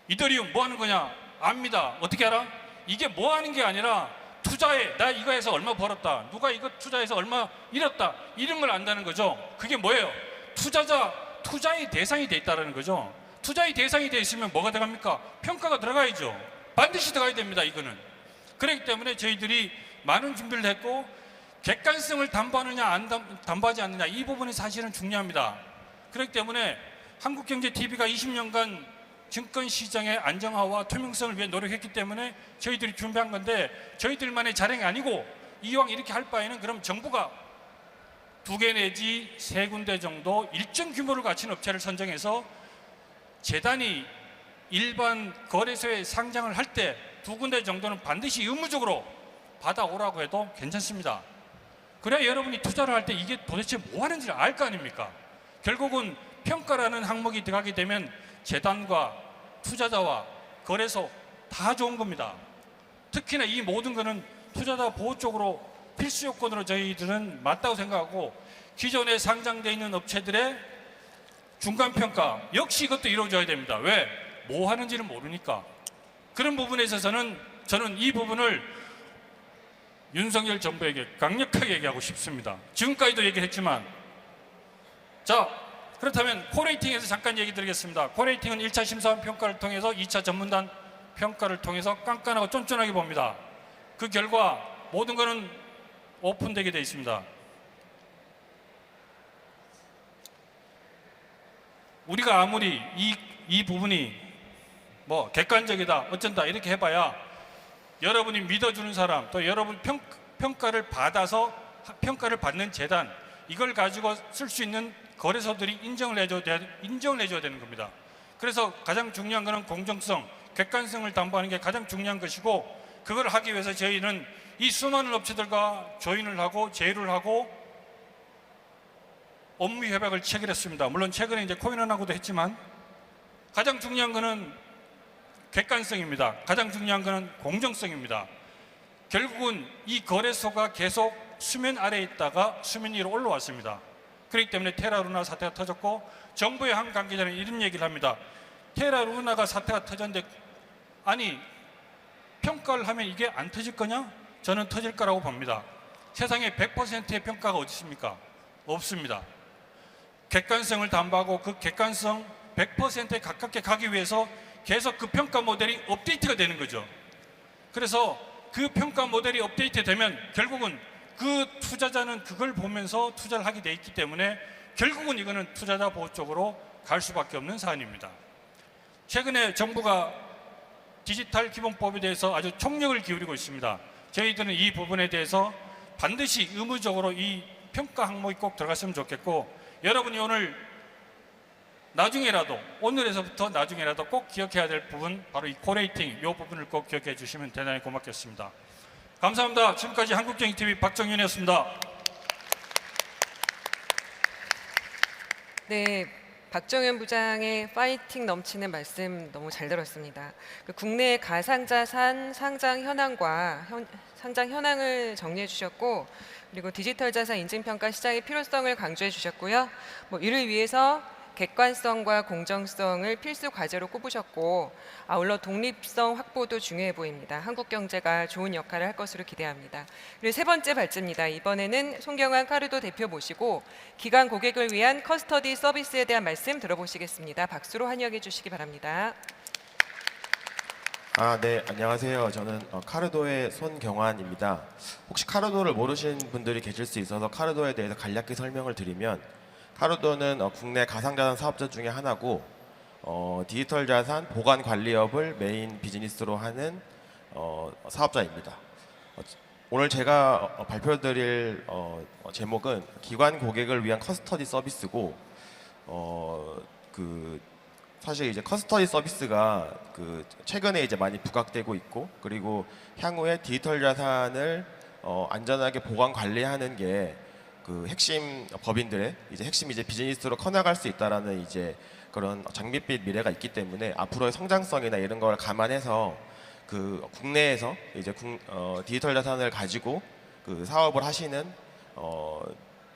이더리움 뭐 하는 거냐? 압니다. 어떻게 알아? 이게 뭐 하는 게 아니라 투자해. 나 이거 해서 얼마 벌었다. 누가 이거 투자해서 얼마 잃었다. 이런 걸 안다는 거죠. 그게 뭐예요? 투자의 대상이 돼 있다는 거죠. 투자의 대상이 돼 있으면 뭐가 들어갑니까? 평가가 들어가야죠. 반드시 들어가야 됩니다. 이거는. 그렇기 때문에 저희들이 많은 준비를 했고 객관성을 담보하느냐 담보하지 않느냐 이 부분이 사실은 중요합니다. 그렇기 때문에 한국경제TV가 20년간 증권시장의 안정화와 투명성을 위해 노력했기 때문에 저희들이 준비한 건데 저희들만의 자랑이 아니고 이왕 이렇게 할 바에는 그럼 정부가 2개 내지 3군데 정도 일정 규모를 갖춘 업체를 선정해서 재단이 일반 거래소에 상장을 할 때 2군데 정도는 반드시 의무적으로 받아오라고 해도 괜찮습니다. 그래야 여러분이 투자를 할 때 이게 도대체 뭐 하는지를 알 거 아닙니까? 결국은 평가라는 항목이 들어가게 되면 재단과 투자자와 거래소 다 좋은 겁니다. 특히나 이 모든 것은 투자자 보호 쪽으로 필수 요건으로 저희들은 맞다고 생각하고 기존에 상장되어 있는 업체들의 중간평가 역시 이것도 이루어져야 됩니다. 왜? 뭐 하는지를 모르니까. 그런 부분에 있어서는 저는 이 부분을 윤석열 정부에게 강력하게 얘기하고 싶습니다. 지금까지도 얘기했지만 자 그렇다면 코레이팅에서 잠깐 얘기 드리겠습니다. 코레이팅은 1차 심사원 평가를 통해서 2차 전문단 평가를 통해서 깐깐하고 쫀쫀하게 봅니다. 그 결과 모든 것은 오픈되게 되어 있습니다. 우리가 아무리 이 부분이 뭐 객관적이다 어쩐다 이렇게 해봐야 여러분이 믿어주는 사람 또 여러분 평가를 받아서 평가를 받는 재단 이걸 가지고 쓸 수 있는 거래소들이 인정을 해줘야 되는 겁니다. 그래서 가장 중요한 것은 공정성, 객관성을 담보하는 게 가장 중요한 것이고 그걸 하기 위해서 저희는 이 수많은 업체들과 조인을 하고 제휴를 하고 업무 협약을 체결했습니다. 물론 최근에 이제 코인원하고도 했지만 가장 중요한 것은 객관성입니다. 가장 중요한 것은 공정성입니다. 결국은 이 거래소가 계속 수면 아래에 있다가 수면 위로 올라왔습니다. 그렇기 때문에 테라루나 사태가 터졌고 정부의 한 관계자는 이런 얘기를 합니다. 테라루나가 사태가 터졌는데 아니 평가를 하면 이게 안 터질 거냐? 저는 터질 거라고 봅니다. 세상에 100%의 평가가 어디 있습니까? 없습니다. 객관성을 담보하고 그 객관성 100%에 가깝게 가기 위해서 계속 그 평가 모델이 업데이트가 되는 거죠. 그래서 그 평가 모델이 업데이트되면 결국은 그 투자자는 그걸 보면서 투자를 하게 돼 있기 때문에 결국은 이거는 투자자 보호 쪽으로 갈 수밖에 없는 사안입니다. 최근에 정부가 디지털 기본법에 대해서 아주 총력을 기울이고 있습니다. 저희들은 이 부분에 대해서 반드시 의무적으로 이 평가 항목이 꼭 들어갔으면 좋겠고 여러분이 오늘 나중에라도 오늘에서부터 나중에라도 꼭 기억해야 될 부분 바로 이 코레이팅 이 부분을 꼭 기억해 주시면 대단히 고맙겠습니다. 감사합니다. 지금까지 한국경제TV 박정윤이었습니다.
네, 박정현 부장의 파이팅 넘치는 말씀 너무 잘 들었습니다. 국내 가상자산 상장 현황을 정리해 주셨고 그리고 디지털 자산 인증평가 시장의 필요성을 강조해 주셨고요. 이를 위해서 객관성과 공정성을 필수 과제로 꼽으셨고 아울러 독립성 확보도 중요해 보입니다. 한국 경제가 좋은 역할을 할 것으로 기대합니다. 그리고 세 번째 발제입니다. 이번에는 송경환 카르도 대표 모시고 기관 고객을 위한 커스터디 서비스에 대한 말씀 들어보시겠습니다. 박수로 환영해 주시기 바랍니다.
네, 안녕하세요. 저는 카르도의 손경환입니다. 혹시 카르도를 모르시는 분들이 계실 수 있어서 카르도에 대해서 간략히 설명을 드리면 카르도는 국내 가상자산 사업자 중에 하나고 디지털 자산 보관 관리업을 메인 비즈니스로 하는 사업자입니다. 오늘 제가 발표드릴 제목은 기관 고객을 위한 커스터디 서비스고 사실 이제 커스터디 서비스가 최근에 이제 많이 부각되고 있고 그리고 향후에 디지털 자산을 안전하게 보관 관리하는 게 그 핵심 법인들의 이제 핵심 이제 비즈니스로 커나갈 수 있다라는 이제 그런 장밋빛 미래가 있기 때문에 앞으로의 성장성이나 이런 걸 감안해서 그 국내에서 이제 디지털 자산을 가지고 그 사업을 하시는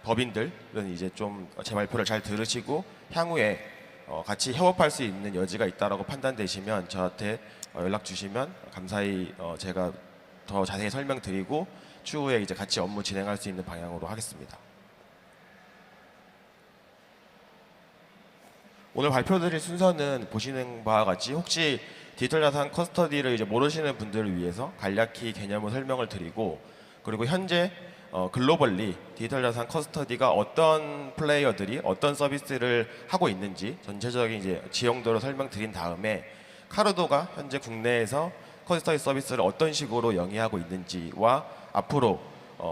법인들은 이제 좀 제 발표를 잘 들으시고 향후에 같이 협업할 수 있는 여지가 있다라고 판단되시면 저한테 연락 주시면 감사히 제가 더 자세히 설명드리고 추후에 이제 같이 업무 진행할 수 있는 방향으로 하겠습니다. 오늘 발표드릴 순서는 보시는 바와 같이 혹시 디지털 자산 커스터디를 이제 모르시는 분들을 위해서 간략히 개념을 설명을 드리고 그리고 현재 글로벌리 디지털 자산 커스터디가 어떤 플레이어들이 어떤 서비스를 하고 있는지 전체적인 이제 지형도로 설명드린 다음에 카르도가 현재 국내에서 커스터디 서비스를 어떤 식으로 영위하고 있는지와 앞으로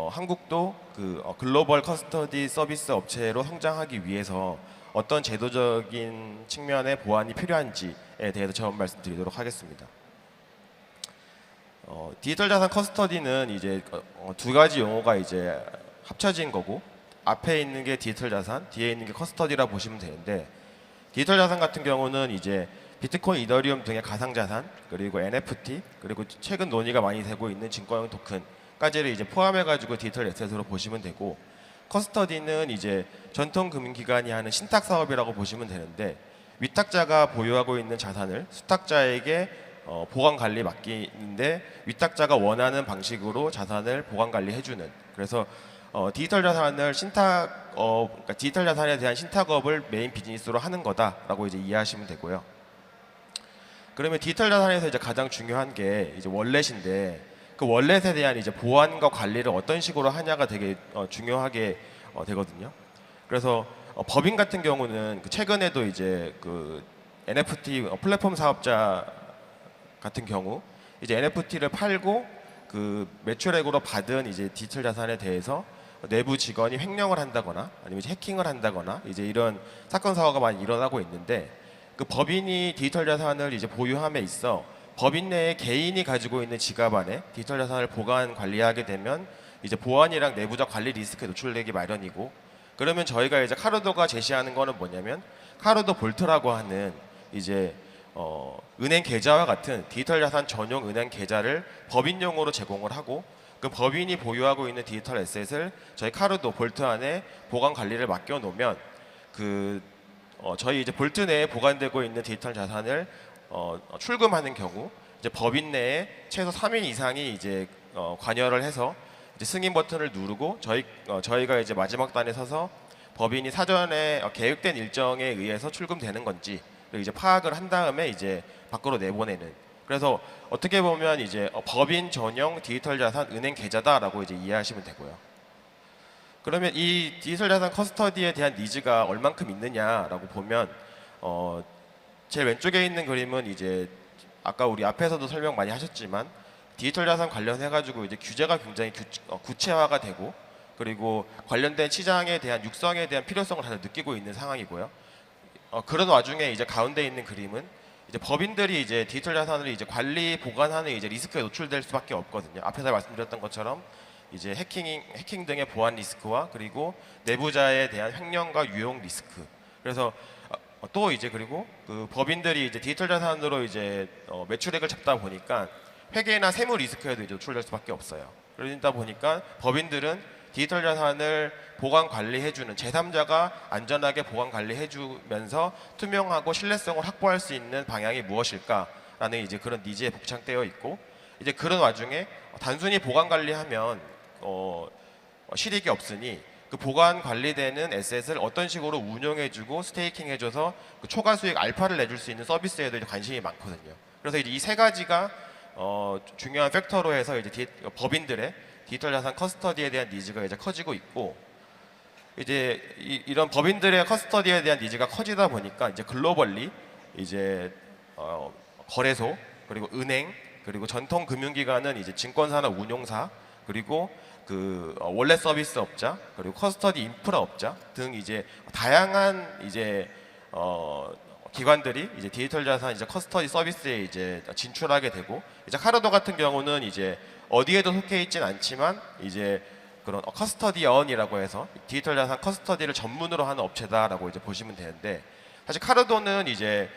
한국도 그 글로벌 커스터디 서비스 업체로 성장하기 위해서 어떤 제도적인 측면의 보완이 필요한지에 대해서 처음 말씀드리도록 하겠습니다. 디지털 자산 커스터디는 이제 두 가지 용어가 이제 합쳐진 거고 앞에 있는 게 디지털 자산, 뒤에 있는 게 커스터디라 보시면 되는데 디지털 자산 같은 경우는 이제 비트코인, 이더리움 등의 가상 자산 그리고 NFT 그리고 최근 논의가 많이 되고 있는 증권형 토큰까지를 이제 포함해 가지고 디지털 에셋으로 보시면 되고 커스터디는 이제 전통 금융기관이 하는 신탁 사업이라고 보시면 되는데 위탁자가 보유하고 있는 자산을 수탁자에게 보관 관리 맡기는데 위탁자가 원하는 방식으로 자산을 보관 관리해주는 그래서 디지털 자산을 그러니까 디지털 자산에 대한 신탁업을 메인 비즈니스로 하는 거다라고 이제 이해하시면 되고요. 그러면 디지털 자산에서 이제 가장 중요한 게 이제 월렛인데 그 월렛에 대한 이제 보안과 관리를 어떤 식으로 하냐가 되게 중요하게 되거든요. 그래서 법인 같은 경우는 최근에도 이제 그 NFT 플랫폼 사업자 같은 경우 이제 NFT를 팔고 그 매출액으로 받은 이제 디지털 자산에 대해서 내부 직원이 횡령을 한다거나 아니면 해킹을 한다거나 이제 이런 사건 사고가 많이 일어나고 있는데 그 법인이 디지털 자산을 이제 보유함에 있어 법인 내에 개인이 가지고 있는 지갑 안에 디지털 자산을 보관 관리하게 되면 이제 보안이랑 내부적 관리 리스크에 노출되기 마련이고 그러면 저희가 이제 카르도가 제시하는 거는 뭐냐면 카르도 볼트라고 하는 이제 은행 계좌와 같은 디지털 자산 전용 은행 계좌를 법인용으로 제공을 하고 그 법인이 보유하고 있는 디지털 에셋을 저희 카르도 볼트 안에 보관 관리를 맡겨 놓으면 그 저희 이제 볼트 내에 보관되고 있는 디지털 자산을 출금하는 경우 이제 법인 내에 최소 3인 이상이 이제 관여를 해서 이제 승인 버튼을 누르고 저희가 이제 마지막 단에 서서 법인이 사전에 계획된 일정에 의해서 출금되는 건지 이제 파악을 한 다음에 이제 밖으로 내보내는 그래서 어떻게 보면 이제 법인 전용 디지털 자산 은행 계좌다라고 이제 이해하시면 되고요. 그러면 이 디지털 자산 커스터디에 대한 니즈가 얼만큼 있느냐라고 보면 제일 왼쪽에 있는 그림은 이제 아까 우리 앞에서도 설명 많이 하셨지만 디지털 자산 관련해 가지고 이제 규제가 굉장히 구체화가 되고 그리고 관련된 시장에 대한 육성에 대한 필요성을 다들 느끼고 있는 상황이고요. 그런 와중에 이제 가운데 있는 그림은 이제 법인들이 이제 디지털 자산을 이제 관리 보관하는 이제 리스크에 노출될 수밖에 없거든요. 앞에서 말씀드렸던 것처럼 이제 해킹 등의 보안 리스크와 그리고 내부자에 대한 횡령과 유용 리스크. 그래서 또 이제 그리고 그 법인들이 이제 디지털 자산으로 이제 매출액을 잡다 보니까 회계나 세무 리스크에도 이제 노출될 수밖에 없어요. 그러다 보니까 법인들은 디지털 자산을 보관 관리해주는 제3자가 안전하게 보관 관리해주면서 투명하고 신뢰성을 확보할 수 있는 방향이 무엇일까라는 이제 그런 니즈에 복창되어 있고 이제 그런 와중에 단순히 보관 관리하면 실익이 없으니 그 보관 관리되는 에셋을 어떤 식으로 운용해주고 스테이킹해줘서 그 초과 수익 알파를 내줄 수 있는 서비스에도 이제 관심이 많거든요. 그래서 이제 이 세 가지가 중요한 팩터로 해서 이제 법인들의 디지털 자산 커스터디에 대한 니즈가 이제 커지고 있고 이제 이런 법인들의 커스터디에 대한 니즈가 커지다 보니까 이제 글로벌리 이제 거래소 그리고 은행 그리고 전통 금융기관은 이제 증권사나 운용사 그리고 그 월렛 서비스 업자 그리고 커스터디 인프라 업자 등 이제 다양한 이제 기관들이 이제 디지털 자산 이제 커스터디 서비스에 이제 진출하게 되고 이제 카르도 같은 경우는 이제 어디에도 속해 있진 않지만 이제 그런 커스터디언이라고 해서 디지털 자산 커스터디를 전문으로 하는 업체다라고 이제 보시면 되는데, 사실 카르도는 이제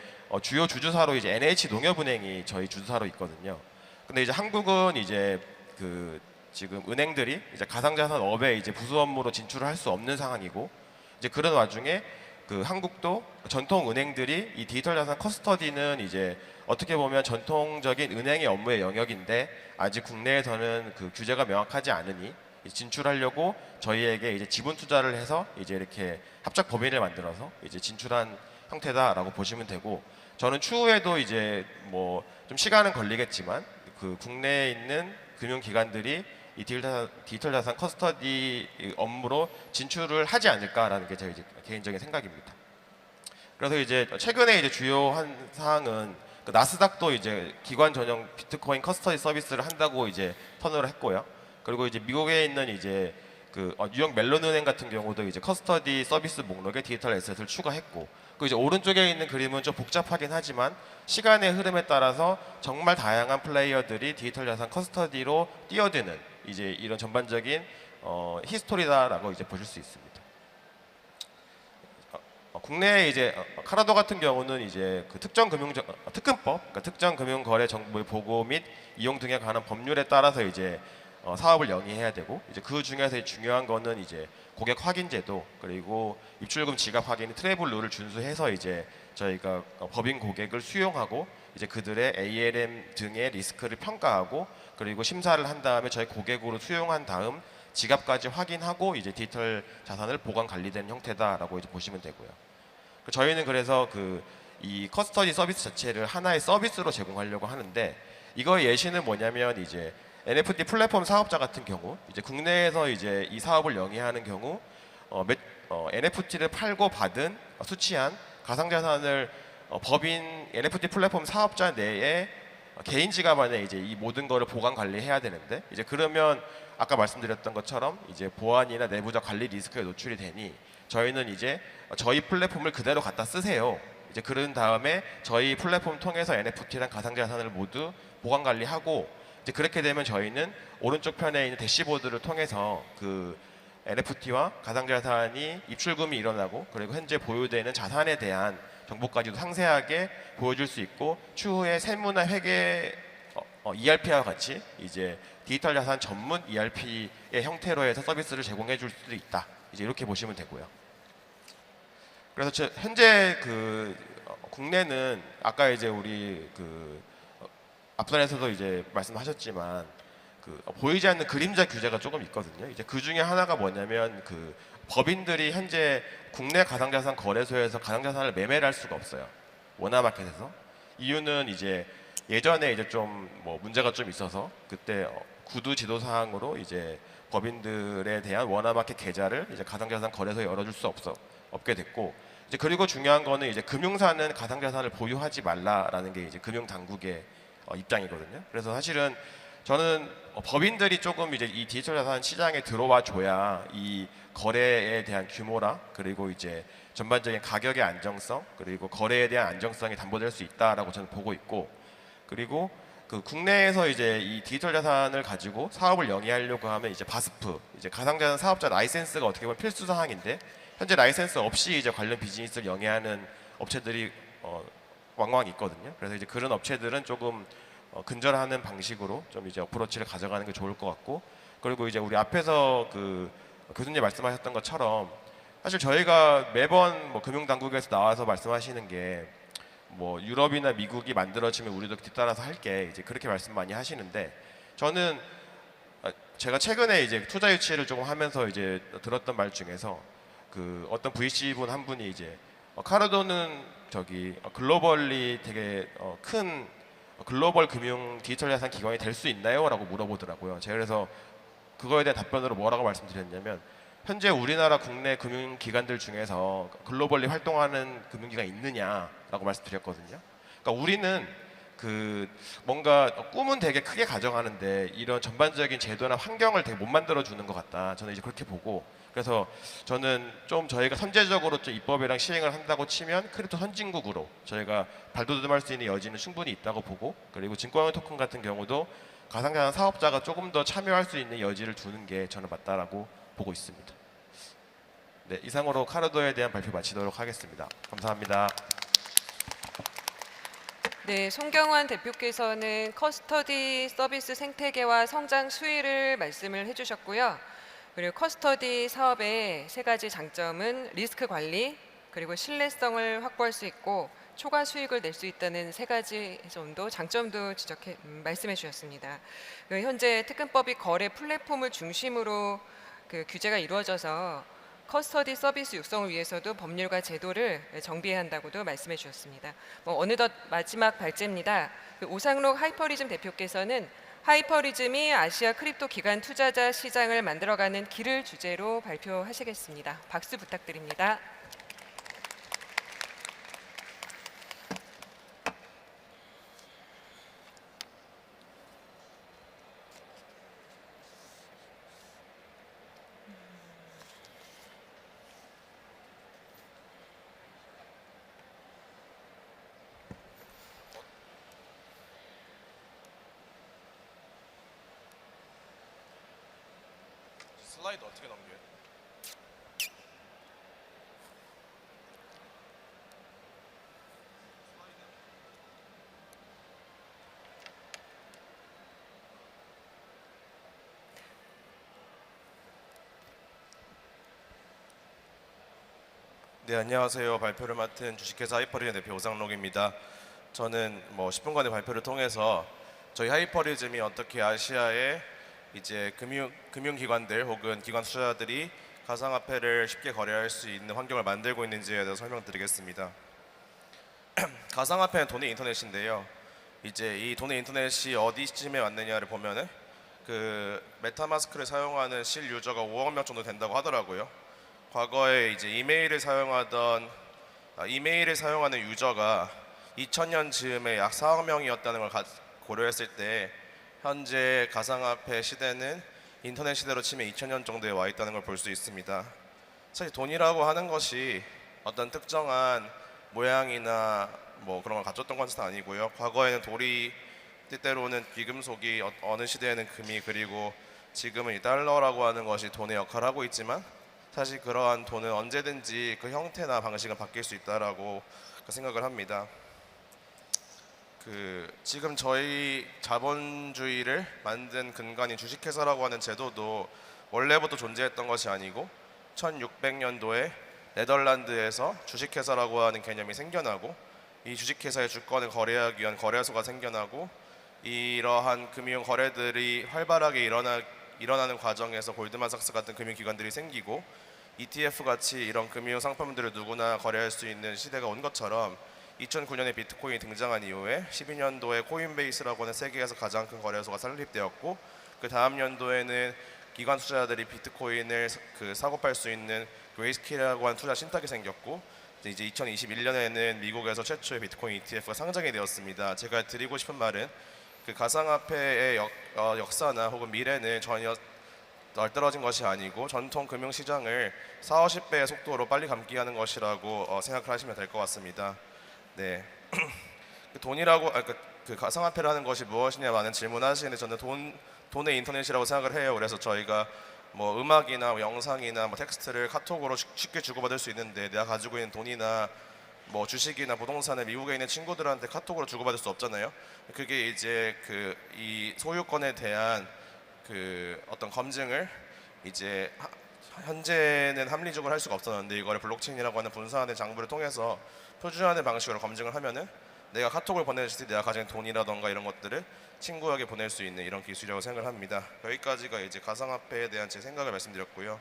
주요 주주사로 이제 NH농협은행이 저희 주주사로 있거든요. 근데 이제 한국은 이제 그 지금 은행들이 이제 가상자산업에 이제 부수 업무로 진출을 할 수 없는 상황이고, 이제 그런 와중에 그 한국도 전통 은행들이 이 디지털 자산 커스터디는 이제 어떻게 보면 전통적인 은행의 업무의 영역인데 아직 국내에서는 그 규제가 명확하지 않으니 진출하려고 저희에게 이제 지분 투자를 해서 이제 이렇게 합작 법인을 만들어서 이제 진출한 형태다라고 보시면 되고, 저는 추후에도 이제 뭐 좀 시간은 걸리겠지만 그 국내에 있는 금융기관들이 이 디지털 자산 커스터디 업무로 진출을 하지 않을까라는 게 제 이제 개인적인 생각입니다. 그래서 이제 최근에 이제 주요한 사항은 그 나스닥도 이제 기관 전용 비트코인 커스터디 서비스를 한다고 이제 선언을 했고요. 그리고 이제 미국에 있는 이제 그 뉴욕 멜론 은행 같은 경우도 이제 커스터디 서비스 목록에 디지털 에셋을 추가했고, 그 이제 오른쪽에 있는 그림은 좀 복잡하긴 하지만 시간의 흐름에 따라서 정말 다양한 플레이어들이 디지털 자산 커스터디로 뛰어드는 이제 이런 전반적인 히스토리다라고 이제 보실 수 있습니다. 국내에 이제 카라도 같은 경우는 이제 그 특근법, 그러니까 특정 금융 거래 정보의 보고 및 이용 등에 관한 법률에 따라서 이제 사업을 영위해야 되고, 이제 그 중에서 중요한 거는 이제 고객 확인 제도, 그리고 입출금 지급 확인 트래블 룰을 준수해서 이제 저희가 법인 고객을 수용하고 이제 그들의 ALM 등의 리스크를 평가하고, 그리고 심사를 한 다음에 저희 고객으로 수용한 다음 지갑까지 확인하고 이제 디지털 자산을 보관 관리되는 형태다라고 이제 보시면 되고요. 저희는 그래서 그 이 커스터디 서비스 자체를 하나의 서비스로 제공하려고 하는데, 이거의 예시는 뭐냐면 이제 NFT 플랫폼 사업자 같은 경우, 이제 국내에서 이제 이 사업을 영위하는 경우 NFT를 팔고 받은 수취한 가상자산을 법인 NFT 플랫폼 사업자 내에 개인 지갑 안에 이제 이 모든 거를 보관 관리해야 되는데, 이제 그러면 아까 말씀드렸던 것처럼 이제 보안이나 내부적 관리 리스크에 노출이 되니 저희는 이제 저희 플랫폼을 그대로 갖다 쓰세요. 이제 그런 다음에 저희 플랫폼 통해서 NFT랑 가상자산을 모두 보관 관리하고, 이제 그렇게 되면 저희는 오른쪽 편에 있는 대시보드를 통해서 그 NFT와 가상자산이 입출금이 일어나고, 그리고 현재 보유되는 자산에 대한 정보까지도 상세하게 보여줄 수 있고, 추후에 세무나 회계 ERP와 같이 이제 디지털 자산 전문 ERP의 형태로 해서 서비스를 제공해 줄 수도 있다. 이제 이렇게 보시면 되고요. 그래서 현재 그 국내는 아까 이제 우리 그 앞선에서도 이제 말씀하셨지만 그 보이지 않는 그림자 규제가 조금 있거든요. 이제 그 중에 하나가 뭐냐면 그 법인들이 현재 국내 가상자산 거래소에서 가상자산을 매매를 할 수가 없어요. 원화마켓에서. 이유는 이제 예전에 이제 좀 뭐 문제가 좀 있어서 그때 구두 지도 사항으로 이제 법인들에 대한 원화마켓 계좌를 이제 가상자산 거래소에 열어줄 수 없게 됐고, 이제 그리고 중요한 거는 이제 금융사는 가상자산을 보유하지 말라라는 게 이제 금융 당국의 입장이거든요. 그래서 사실은 저는 법인들이 조금 이제 이 디지털 자산 시장에 들어와 줘야 이 거래에 대한 규모라, 그리고 이제 전반적인 가격의 안정성, 그리고 거래에 대한 안정성이 담보될 수 있다라고 저는 보고 있고, 그리고 그 국내에서 이제 이 디지털 자산을 가지고 사업을 영위하려고 하면 이제 바스프, 이제 가상자산 사업자 라이센스가 어떻게 보면 필수 사항인데, 현재 라이센스 없이 이제 관련 비즈니스를 영위하는 업체들이 왕왕 있거든요. 그래서 이제 그런 업체들은 조금 근절하는 방식으로 좀 이제 어프로치를 가져가는 게 좋을 것 같고, 그리고 이제 우리 앞에서 그 교수님 말씀하셨던 것처럼 사실 저희가 매번 뭐 금융당국에서 나와서 말씀하시는 게 뭐 유럽이나 미국이 만들어지면 우리도 뒤따라서 할게, 이제 그렇게 말씀 많이 하시는데, 저는 제가 최근에 이제 투자 유치를 조금 하면서 이제 들었던 말 중에서 그 어떤 VC 분 한 분이 이제 카르도는 저기 글로벌리 되게 큰 글로벌 금융 디지털 자산 기관이 될 수 있나요? 라고 물어보더라고요. 제가 그래서 그거에 대한 답변으로 뭐라고 말씀드렸냐면, 현재 우리나라 국내 금융기관들 중에서 글로벌리 활동하는 금융기관이 있느냐라고 말씀드렸거든요. 그러니까 우리는 그 뭔가 꿈은 되게 크게 가져가는데 이런 전반적인 제도나 환경을 되게 못 만들어 주는 것 같다. 저는 이제 그렇게 보고, 그래서 저는 좀 저희가 선제적으로 좀 입법이랑 시행을 한다고 치면 크립토 선진국으로 저희가 발돋움할 수 있는 여지는 충분히 있다고 보고, 그리고 증권형 토큰 같은 경우도 가상자산 사업자가 조금 더 참여할 수 있는 여지를 두는 게 저는 맞다라고 보고 있습니다. 네, 이상으로 카르도에 대한 발표 마치도록 하겠습니다. 감사합니다.
네, 송경환 대표께서는 커스터디 서비스 생태계와 성장 수위를 말씀을 해주셨고요. 그리고 커스터디 사업의 세 가지 장점은 리스크 관리, 그리고 신뢰성을 확보할 수 있고 초과 수익을 낼 수 있다는 세 가지 정도 장점도 말씀해 주셨습니다. 현재 특근법이 거래 플랫폼을 중심으로 규제가 이루어져서 커스터디 서비스 육성을 위해서도 법률과 제도를 정비해야 한다고도 말씀해 주셨습니다. 어느덧 마지막 발제입니다. 오상록 하이퍼리즘 대표께서는 하이퍼리즘이 아시아 크립토 기관 투자자 시장을 만들어가는 길을 주제로 발표하시겠습니다. 박수 부탁드립니다.
슬라이드 어떻게 넘겨요? 네, 안녕하세요. 발표를 맡은 주식회사 하이퍼리즘 대표 오상록입니다. 저는 10분간의 발표를 통해서 저희 하이퍼리즘이 어떻게 아시아의 이제 금융기관들 혹은 기관 투자자들이 가상화폐를 쉽게 거래할 수 있는 환경을 만들고 있는지에 대해서 설명드리겠습니다. 가상화폐는 돈의 인터넷인데요. 이제 이 돈의 인터넷이 어디쯤에 왔느냐를 보면은 메타마스크를 사용하는 실 유저가 5억 명 정도 된다고 하더라고요. 과거에 이제 이메일을 사용하는 유저가 2000년 즈음에 약 4억 명이었다는 걸 고려했을 때 현재 가상화폐 시대는 인터넷 시대로 치면 2000년 정도에 와 있다는 걸 볼 수 있습니다. 사실 돈이라고 하는 것이 어떤 특정한 모양이나 그런 걸 가졌던 것은 아니고요. 과거에는 돌이, 때때로는 귀금속이, 어느 시대에는 금이, 그리고 지금은 이 달러라고 하는 것이 돈의 역할을 하고 있지만 사실 그러한 돈은 언제든지 그 형태나 방식은 바뀔 수 있다라고 생각을 합니다. 지금 저희 자본주의를 만든 근간인 주식회사라고 하는 제도도 원래부터 존재했던 것이 아니고 1600년도에 네덜란드에서 주식회사라고 하는 개념이 생겨나고 이 주식회사의 주권을 거래하기 위한 거래소가 생겨나고 이러한 금융 거래들이 활발하게 일어나는 과정에서 골드만삭스 같은 금융기관들이 생기고 ETF 같이 이런 금융 상품들을 누구나 거래할 수 있는 시대가 온 것처럼 2009년에 비트코인이 등장한 이후에 12년도에 코인베이스라고 하는 세계에서 가장 큰 거래소가 설립되었고 그 다음 연도에는 기관 투자자들이 비트코인을 사고 팔 수 있는 그레이스케일이라고 하는 투자 신탁이 생겼고 이제 2021년에는 미국에서 최초의 비트코인 ETF가 상장이 되었습니다. 제가 드리고 싶은 말은 가상화폐의 역사나 혹은 미래는 전혀 널떨어진 것이 아니고 전통 금융시장을 40~50배의 속도로 빨리 감기하는 것이라고 생각을 하시면 될 것 같습니다. 네, 돈이라고 가상화폐라는 것이 무엇이냐 많은 질문하시는데 저는 돈의 인터넷이라고 생각을 해요. 그래서 저희가 음악이나 영상이나 텍스트를 카톡으로 쉽게 주고받을 수 있는데 내가 가지고 있는 돈이나 주식이나 부동산을 미국에 있는 친구들한테 카톡으로 주고받을 수 없잖아요. 그게 이제 이 소유권에 대한 어떤 검증을 이제 현재는 합리적으로 할 수가 없었는데 이거를 블록체인이라고 하는 분산된 장부를 통해서 표준화된 방식으로 검증을 하면은 내가 카톡을 보냈을 때 내가 가진 돈이라던가 이런 것들을 친구에게 보낼 수 있는 이런 기술이라고 생각을 합니다. 여기까지가 이제 가상화폐에 대한 제 생각을 말씀드렸고요.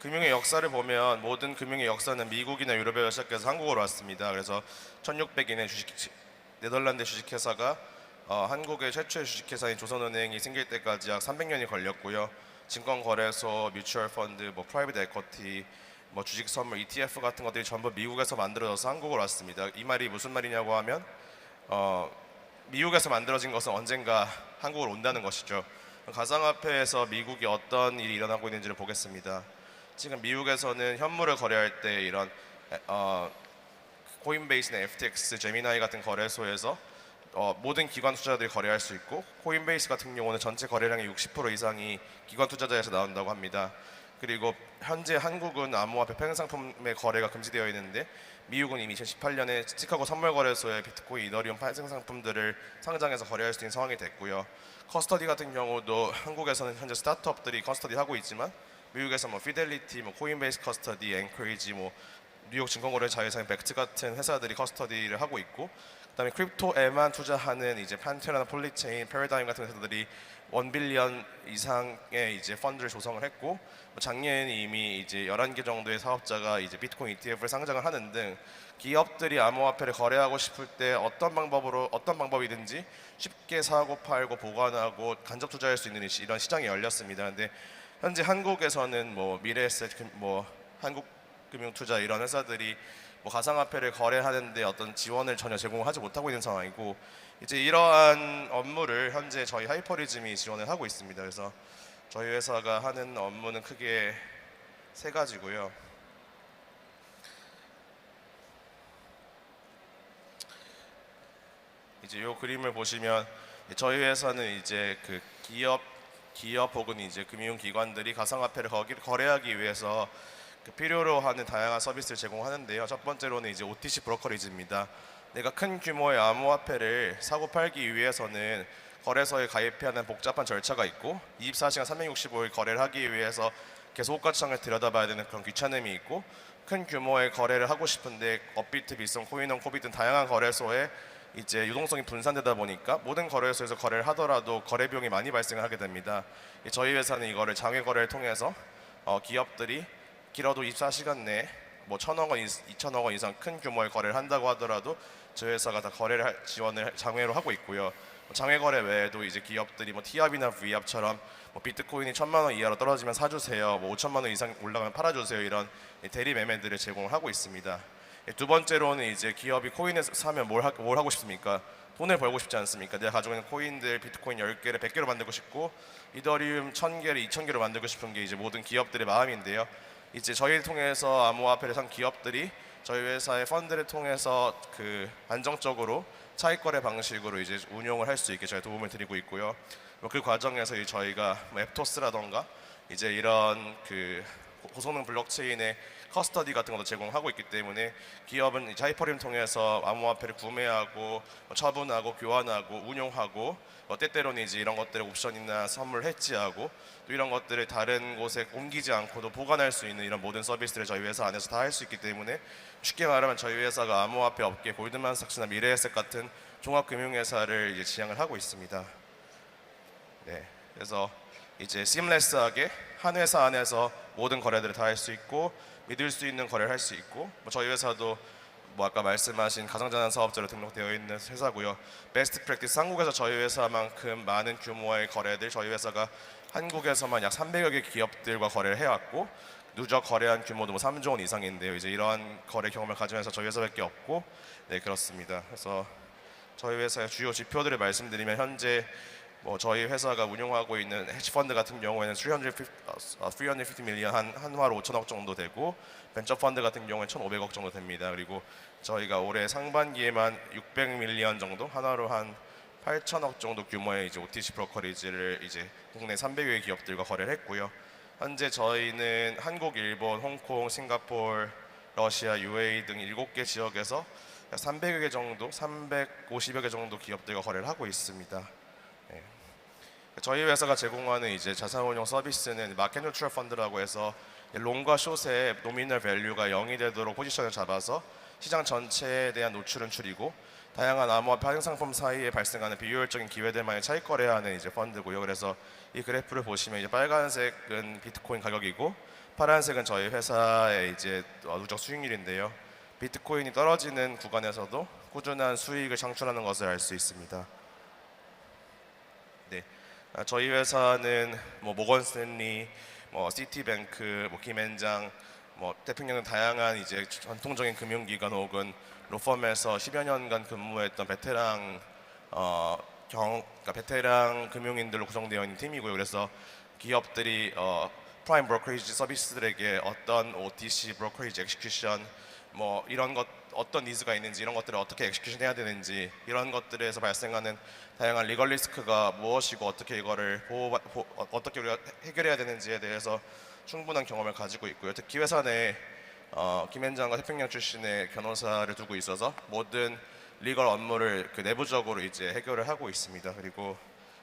금융의 역사를 보면 모든 금융의 역사는 미국이나 유럽에서 시작해서 한국으로 왔습니다. 그래서 1600년에 네덜란드 주식회사가 한국의 최초의 주식회사인 조선은행이 생길 때까지 약 300년이 걸렸고요. 증권거래소, 뮤추얼 펀드, 프라이빗 에쿼티, 주식 선물, ETF 같은 것들이 전부 미국에서 만들어져서 한국으로 왔습니다. 이 말이 무슨 말이냐고 하면 미국에서 만들어진 것은 언젠가 한국으로 온다는 것이죠. 가상화폐에서 미국이 어떤 일이 일어나고 있는지를 보겠습니다. 지금 미국에서는 현물을 거래할 때 이런
코인베이스나 FTX, 제미나이 같은 거래소에서 모든 기관 투자자들이 거래할 수 있고, 코인베이스 같은 경우는 전체 거래량의 60% 이상이 기관 투자자에서 나온다고 합니다. 그리고 현재 한국은 암호화폐 파생상품의 거래가 금지되어 있는데, 미국은 이미 2018년에 시카고 선물거래소에 비트코인, 이더리움 파생상품들을 상장해서 거래할 수 있는 상황이 됐고요. 커스터디 같은 경우도 한국에서는 현재 스타트업들이 커스터디 하고 있지만, 미국에서 뭐 피델리티, 뭐 코인베이스 커스터디, 앵커리지, 뭐 뉴욕 증권거래 자회사인 벡트 같은 회사들이 커스터디를 하고 있고, 그다음에 크립토에만 투자하는 이제 판테라나 폴리체인, 패러다임 같은 회사들이 1빌리언 이상의 이제 펀드를 조성을 했고, 작년에 이미 이제 11개 정도의 사업자가 이제 비트코인 ETF를 상장을 하는 등, 기업들이 암호화폐를 거래하고 싶을 때 어떤 방법이든지 쉽게 사고 팔고 보관하고 간접 투자할 수 있는 이런 시장이 열렸습니다. 근데 현재 한국에서는 뭐 미래에셋, 뭐 한국금융투자 이런 회사들이 뭐 가상화폐를 거래하는데 어떤 지원을 전혀 제공하지 못하고 있는 상황이고, 이제 이러한 업무를 현재 저희 하이퍼리즘이 지원을 하고 있습니다. 그래서 저희 회사가 하는 업무는 크게 세 가지고요. 이제 이 그림을 보시면 저희 회사는 이제 그 기업 혹은 이제 금융기관들이 가상화폐를 거래하기 위해서 그 필요로 하는 다양한 서비스를 제공하는데요. 첫 번째로는 이제 OTC 브로커리지입니다. 내가 큰 규모의 암호화폐를 사고 팔기 위해서는 거래소에 가입해야 하는 복잡한 절차가 있고, 24시간 365일 거래를 하기 위해서 계속 호가창을 들여다봐야 되는 그런 귀찮음이 있고, 큰 규모의 거래를 하고 싶은데 업비트, 빗썸, 코인원, 코빗 등 다양한 거래소에 이제 유동성이 분산되다 보니까 모든 거래소에서 거래를 하더라도 거래 비용이 많이 발생을 하게 됩니다. 저희 회사는 이거를 장외 거래를 통해서 기업들이 길어도 24시간 내에 뭐 1,000억 원, 2,000억 원 이상 큰 규모의 거래를 한다고 하더라도 저희 회사가 다 거래를 지원을 장외로 하고 있고요. 장외 거래 외에도 이제 기업들이 뭐 T합이나 V합처럼 뭐 비트코인이 1,000만 원 이하로 떨어지면 사주세요, 뭐 5,000만 원 이상 올라가면 팔아주세요, 이런 대리 매매들을 제공을 하고 있습니다. 두 번째로는 이제 기업이 코인을 사면 뭘 하고 싶습니까? 돈을 벌고 싶지 않습니까? 내가 가지고 있는 코인들, 비트코인 10개를 100개로 만들고 싶고, 이더리움 1,000개를 2,000개로 만들고 싶은 게 이제 모든 기업들의 마음인데요. 이제 저희를 통해서 암호화폐를 산 기업들이 저희 회사의 펀드를 통해서 그 안정적으로 차익거래 방식으로 이제 운용을 할 수 있게 저희 도움을 드리고 있고요. 그 과정에서 저희가 앱토스라던가 이제 이런 그 고성능 블록체인의 커스터디 같은 것도 제공하고 있기 때문에, 기업은 이제 하이퍼리즘 통해서 암호화폐를 구매하고 처분하고 교환하고 운용하고 때때로는 이제 이런 것들을 옵션이나 선물 해지하고 또 이런 것들을 다른 곳에 옮기지 않고도 보관할 수 있는 이런 모든 서비스를 저희 회사 안에서 다 할 수 있기 때문에, 쉽게 말하면 저희 회사가 암호화폐 업계 골드만삭스나 미래에셋 같은 종합금융회사를 이제 지향을 하고 있습니다. 네, 그래서 이제 시임레스하게 한 회사 안에서 모든 거래들을 다 할 수 있고, 믿을 수 있는 거래를 할 수 있고, 저희 회사도 뭐 아까 말씀하신 가상자산 사업자로 등록되어 있는 회사고요. 베스트 프랙티스, 한국에서 저희 회사만큼 많은 규모의 거래들, 저희 회사가 한국에서만 약 300여 개 기업들과 거래를 해왔고, 누적 거래한 규모도 뭐 3조 원 이상인데요. 이제 이러한 거래 경험을 가진 회사 저희 회사밖에 없고, 네, 그렇습니다. 그래서 저희 회사의 주요 지표들을 말씀드리면, 현재 뭐 저희 회사가 운용하고 있는 헤지펀드 같은 경우에는 350 밀리언, 한화로 5천억 정도 되고, 벤처 펀드 같은 경우에 1,500억 정도 됩니다. 그리고 저희가 올해 상반기에만 600 밀리언 정도, 한화로 한 8천억 정도 규모의 이제 OTC 브로커리지를 이제 국내 300여 개 기업들과 거래를 했고요. 현재 저희는 한국, 일본, 홍콩, 싱가포르, 러시아, UAE 등 7개 지역에서 300여 개 정도, 350여 개 정도 기업들과 거래를 하고 있습니다. 네. 저희 회사가 제공하는 이제 자산운용 서비스는 마켓 뉴트럴 펀드라고 해서 롱과 숏의 노미널 밸류가 0이 되도록 포지션을 잡아서 시장 전체에 대한 노출은 줄이고, 다양한 암호화폐 할인상품 사이에 발생하는 비효율적인 기회들만을 차익 거래하는 이제 펀드고요. 그래서 이 그래프를 보시면 이제 빨간색은 비트코인 가격이고, 파란색은 저희 회사의 이제 누적 수익률인데요. 비트코인이 떨어지는 구간에서도 꾸준한 수익을 창출하는 것을 알 수 있습니다. 네, 저희 회사는 뭐 모건 스탠리, 뭐 시티뱅크, 뭐 김앤장, 뭐 태평양 다양한 이제 전통적인 금융기관 혹은 로펌에서 10여 년간 근무했던 베테랑 그러니까 베테랑 금융인들로 구성되어 있는 팀이고요. 그래서 기업들이 프라임 브로커리지 서비스들에게 어떤 OTC 브로커리지 엑스큐션, 뭐 이런 것 어떤 니즈가 있는지 이런 것들을 어떻게 엑스큐션 해야 되는지 이런 것들에서 발생하는 다양한 리걸 리스크가 무엇이고 어떻게 이거를 어떻게 우리가 해결해야 되는지에 대해서 충분한 경험을 가지고 있고요. 특히 회사 내 김현장과 태평양 출신의 변호사를 두고 있어서 모든 리걸 업무를 그 내부적으로 이제 해결을 하고 있습니다. 그리고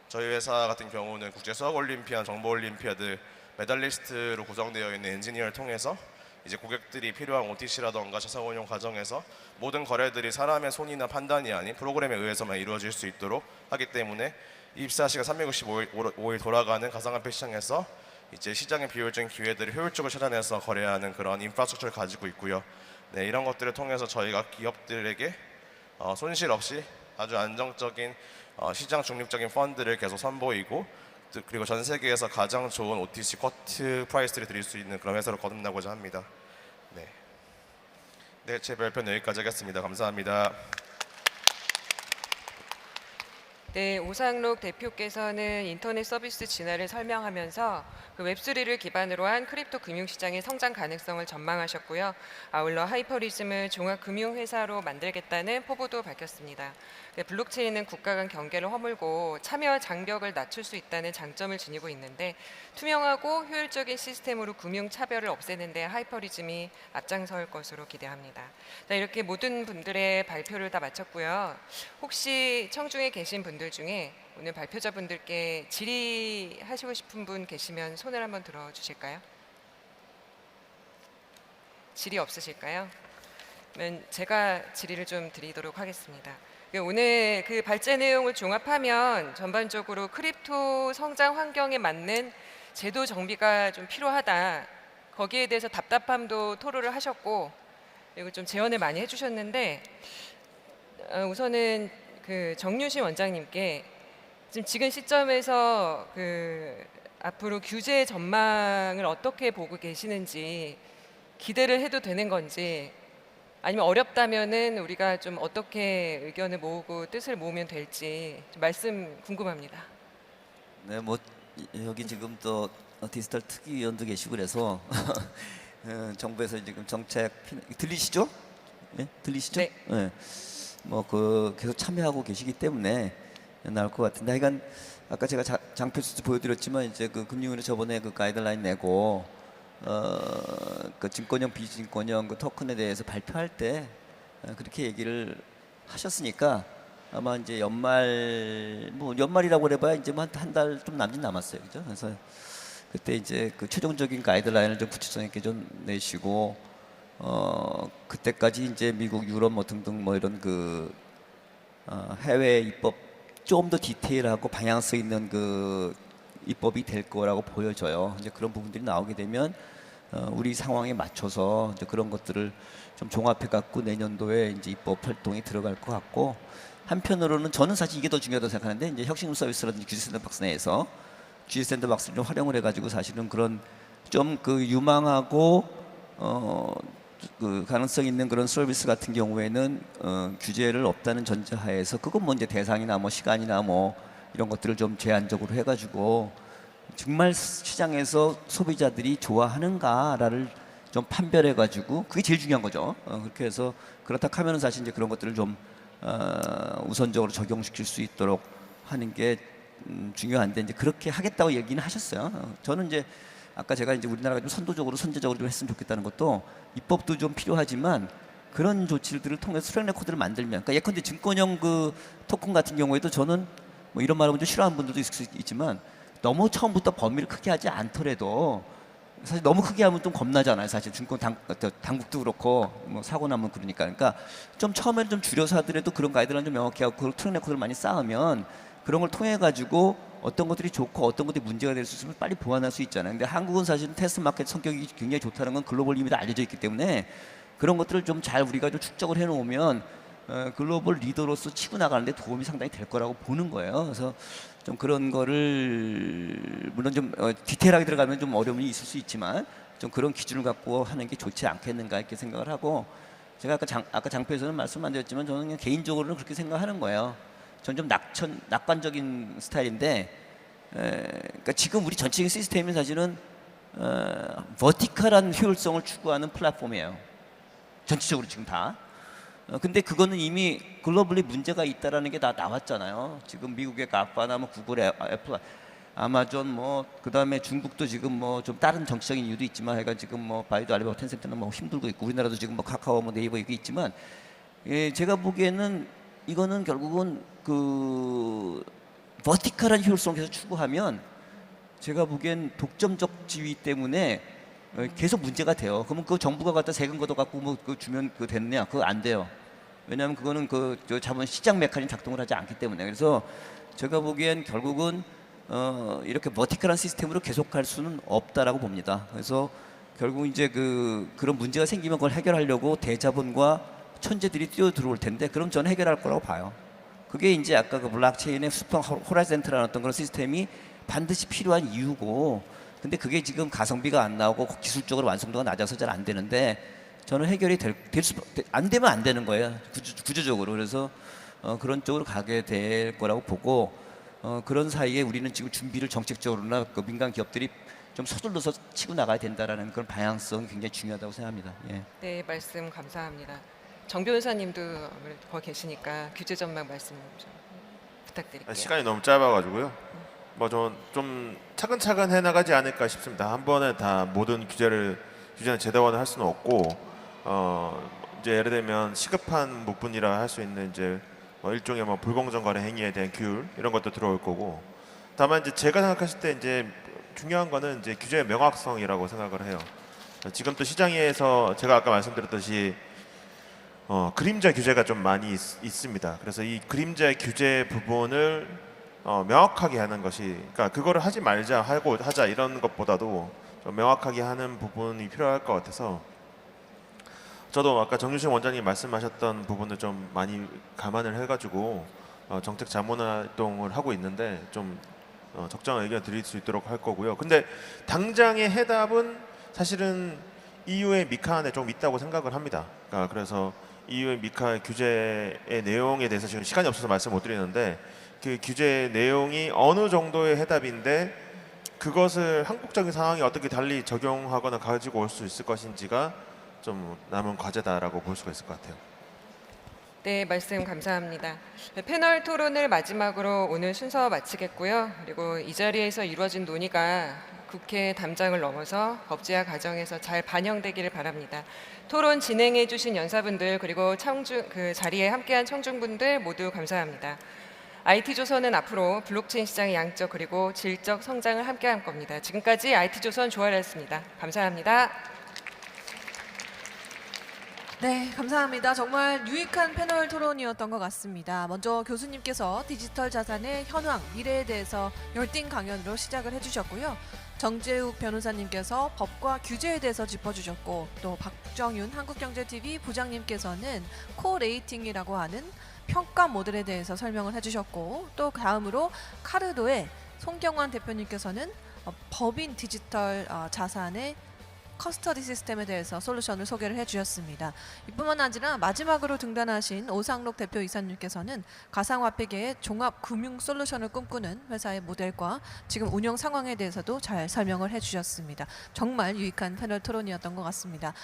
저희 회사 같은 경우는 국제 수학 올림피아드, 정보 올림피아드 메달리스트로 구성되어 있는 엔지니어를 통해서 이제 고객들이 필요한 OTC라던가 자산 운용 과정에서 모든 거래들이 사람의 손이나 판단이 아닌 프로그램에 의해서만 이루어질 수 있도록 하기 때문에 24시간 365일 돌아가는 가상화폐 시장에서 이제 시장의 비효율적인 기회들을 효율적으로 찾아내서 거래하는 그런 인프라스트럭처를 가지고 있고요. 네, 이런 것들을 통해서 저희가 기업들에게 손실 없이 아주 안정적인 시장 중립적인 펀드를 계속 선보이고 그리고 전 세계에서 가장 좋은 OTC 쿼트 프라이스를 드릴 수 있는 그런 회사로 거듭나고자 합니다. 네, 네, 제 발표는 여기까지 하겠습니다. 감사합니다.
네, 오상록 대표께서는 인터넷 서비스 진화를 설명하면서 그 웹3를 기반으로 한 크립토 금융시장의 성장 가능성을 전망하셨고요. 아울러 하이퍼리즘을 종합금융회사로 만들겠다는 포부도 밝혔습니다. 블록체인은 국가 간 경계를 허물고 참여 장벽을 낮출 수 있다는 장점을 지니고 있는데 투명하고 효율적인 시스템으로 금융 차별을 없애는 데 하이퍼리즘이 앞장설 것으로 기대합니다. 자, 이렇게 모든 분들의 발표를 다 마쳤고요. 혹시 청중에 계신 분들 중에 오늘 발표자분들께 질의하시고 싶은 분 계시면 손을 한번 들어주실까요? 질의 없으실까요? 그러면 제가 질의를 좀 드리도록 하겠습니다. 오늘 그 발제 내용을 종합하면 전반적으로 크립토 성장 환경에 맞는 제도 정비가 좀 필요하다. 거기에 대해서 답답함도 토로를 하셨고 그리고 좀 제언을 많이 해주셨는데 우선은 그 정유신 원장님께 지금 시점에서 그 앞으로 규제 전망을 어떻게 보고 계시는지 기대를 해도 되는 건지 아니면 어렵다면은 우리가 좀 어떻게 의견을 모으고 뜻을 모으면 될지 좀 말씀 궁금합니다.
네, 뭐 여기 지금 또 디지털 특위위원도 계시고 그래서 정부에서 지금 정책 들리시죠? 네, 들리시죠?
네.
네. 뭐 그 계속 참여하고 계시기 때문에 나올 것 같은데, 하여간 아까 제가 장표도 보여드렸지만 이제 그 금융위로 저번에 그 가이드라인 내고 그 증권형 비증권형 그 토큰에 대해서 발표할 때 그렇게 얘기를 하셨으니까 아마 이제 연말이라고 그래봐야 이제 뭐 한 달 좀 남짓 남았어요, 그죠? 그래서 그때 이제 그 최종적인 가이드라인을 좀 구체성 있게 좀 내시고 그때까지 이제 미국, 유럽 뭐 등등 뭐 이런 그 해외 입법 좀 더 디테일하고 방향성 있는 그 입법이 될 거라고 보여져요. 이제 그런 부분들이 나오게 되면 우리 상황에 맞춰서 이제 그런 것들을 좀 종합해 갖고 내년도에 이제 입법 활동이 들어갈 것 같고, 한편으로는 저는 사실 이게 더 중요하다고 생각하는데, 이제 혁신 서비스라든지 규제 샌드박스 내에서 규제 샌드박스를 좀 활용을 해가지고 사실은 그런 좀 그 유망하고 그 가능성 있는 그런 서비스 같은 경우에는 규제를 없다는 전제하에서 그건 뭐 이제 대상이나 뭐 시간이나 뭐 이런 것들을 좀 제한적으로 해가지고 정말 시장에서 소비자들이 좋아하는가를 좀 판별해가지고 그게 제일 중요한 거죠. 그렇게 해서 그렇다 하면은 사실 이제 그런 것들을 좀 우선적으로 적용시킬 수 있도록 하는 게 중요한데, 이제 그렇게 하겠다고 얘기는 하셨어요. 저는 이제 아까 제가 이제 우리나라가 좀 선제적으로 좀 했으면 좋겠다는 것도 입법도 좀 필요하지만 그런 조치들을 통해서 트랙 레코드를 만들면, 그러니까 예컨대 증권형 그 토큰 같은 경우에도 저는 뭐 이런 말하면 좀 싫어하는 분들도 있을 수 있지만 너무 처음부터 범위를 크게 하지 않더라도, 사실 너무 크게 하면 좀 겁나잖아요. 사실 증권 당국도 그렇고 뭐 사고 나면 그러니까 좀 처음에는 좀 줄여서 하더라도 그런 가이드라인 좀 명확히 하고 그 트랙 레코드를 많이 쌓으면 그런 걸 통해 가지고 어떤 것들이 좋고 어떤 것들이 문제가 될 수 있으면 빨리 보완할 수 있잖아요. 근데 한국은 사실은 테스트 마켓 성격이 굉장히 좋다는 건 글로벌 이미 다 알려져 있기 때문에 그런 것들을 좀 잘 우리가 좀 축적을 해놓으면 글로벌 리더로서 치고 나가는데 도움이 상당히 될 거라고 보는 거예요. 그래서 좀 그런 거를 물론 좀 디테일하게 들어가면 좀 어려움이 있을 수 있지만 좀 그런 기준을 갖고 하는 게 좋지 않겠는가 이렇게 생각을 하고, 제가 아까 장표에서는 말씀 안 드렸지만 저는 그냥 개인적으로는 그렇게 생각하는 거예요. 전 좀 낙관적인 스타일인데, 그러니까 지금 우리 전체적인 시스템이 사실은 버티컬한 효율성을 추구하는 플랫폼이에요. 전체적으로 지금 다. 근데 그거는 이미 글로벌리 문제가 있다라는 게 다 나왔잖아요. 지금 미국의 가파나 뭐 구글, 애플, 아마존 뭐 그다음에 중국도 지금 뭐 좀 다른 정치적인 이유도 있지만 해가 지금 뭐 바이두, 알리바바, 텐센트는 뭐 힘들고 있고 우리나라도 지금 뭐 카카오, 뭐 네이버 이게 있지만 예, 제가 보기에는 이거는 결국은 그 버티컬한 효율성을 계속 추구하면 제가 보기엔 독점적 지위 때문에 계속 문제가 돼요. 그러면 그 정부가 갖다 세금 걷어갖고 뭐 그 주면 그 됐느냐? 그거 안 돼요. 왜냐하면 그거는 저 자본 시장 메커니즘 작동을 하지 않기 때문에. 그래서 제가 보기엔 결국은 이렇게 버티컬한 시스템으로 계속할 수는 없다라고 봅니다. 그래서 결국 이제 그런 문제가 생기면 그걸 해결하려고 대자본과 천재들이 뛰어 들어올 텐데 그럼 저는 해결할 거라고 봐요. 그게 이제 아까 그 블록체인의 슈퍼 호라이즌트라는 어떤 그런 시스템이 반드시 필요한 이유고, 근데 그게 지금 가성비가 안 나오고 기술적으로 완성도가 낮아서 잘 안 되는데 저는 해결이 안 되면 안 되는 거예요. 구조적으로. 그래서 그런 쪽으로 가게 될 거라고 보고 그런 사이에 우리는 지금 준비를 정책적으로나 그 민간 기업들이 좀 서둘러서 치고 나가야 된다라는 그런 방향성이 굉장히 중요하다고 생각합니다. 예.
네, 말씀 감사합니다. 정 변호사님도 아무래도 거기 계시니까 규제 전망 말씀 좀 부탁드릴게요.
시간이 너무 짧아가지고요. 뭐 좀 차근차근 해나가지 않을까 싶습니다. 한 번에 다 모든 규제는 제도화를 할 수는 없고 이제 예를 들면 시급한 부분이라 할 수 있는 이제 일종의 뭐 불공정 거래 행위에 대한 규율 이런 것도 들어올 거고, 다만 이제 제가 생각했을 때 이제 중요한 거는 이제 규제의 명확성이라고 생각을 해요. 지금 또 시장에서 제가 아까 말씀드렸듯이 그림자 규제가 좀 많이 있습니다. 그래서 이 그림자 규제 부분을 명확하게 하는 것이, 그러니까 그거를 하지 말자 하고 하자 이런 것보다도 좀 명확하게 하는 부분이 필요할 것 같아서 저도 아까 정유신 원장님 말씀하셨던 부분을 좀 많이 감안을 해가지고 정책 자문 활동을 하고 있는데 좀 적정한 의견 드릴 수 있도록 할 거고요. 근데 당장의 해답은 사실은 EU의 미카 안에 좀 있다고 생각을 합니다. 그러니까 그래서 EU의 미카 규제의 내용에 대해서 지금 시간이 없어서 말씀 못 드리는데 그 규제 내용이 어느 정도의 해답인데 그것을 한국적인 상황에 어떻게 달리 적용하거나 가지고 올 수 있을 것인지가 좀 남은 과제다라고 볼 수가 있을 것 같아요.
네, 말씀 감사합니다. 패널 토론을 마지막으로 오늘 순서 마치겠고요. 그리고 이 자리에서 이루어진 논의가 국회 담장을 넘어서 법제화 과정에서 잘 반영되기를 바랍니다. 토론 진행해 주신 연사분들 그리고 그 자리에 함께한 청중분들 모두 감사합니다. IT조선은 앞으로 블록체인 시장의 양적 그리고 질적 성장을 함께할 겁니다. 지금까지 IT조선 조아라였습니다. 감사합니다.
네, 감사합니다. 정말 유익한 패널 토론이었던 것 같습니다. 먼저 교수님께서 디지털 자산의 현황, 미래에 대해서 열띤 강연으로 시작을 해주셨고요. 정재욱 변호사님께서 법과 규제에 대해서 짚어주셨고, 또 박정윤 한국경제TV 부장님께서는 코레이팅이라고 하는 평가 모델에 대해서 설명을 해주셨고, 또 다음으로 카르도의 송경환 대표님께서는 법인 디지털 자산의 커스터디 시스템에 대해서 솔루션을 소개를 해주셨습니다. 이뿐만 아니라 마지막으로 등단하신 오상록 대표이사님께서는 가상화폐계의 종합 금융 솔루션을 꿈꾸는 회사의 모델과 지금 운영 상황에 대해서도 잘 설명을 해주셨습니다. 정말 유익한 패널 토론이었던 것 같습니다.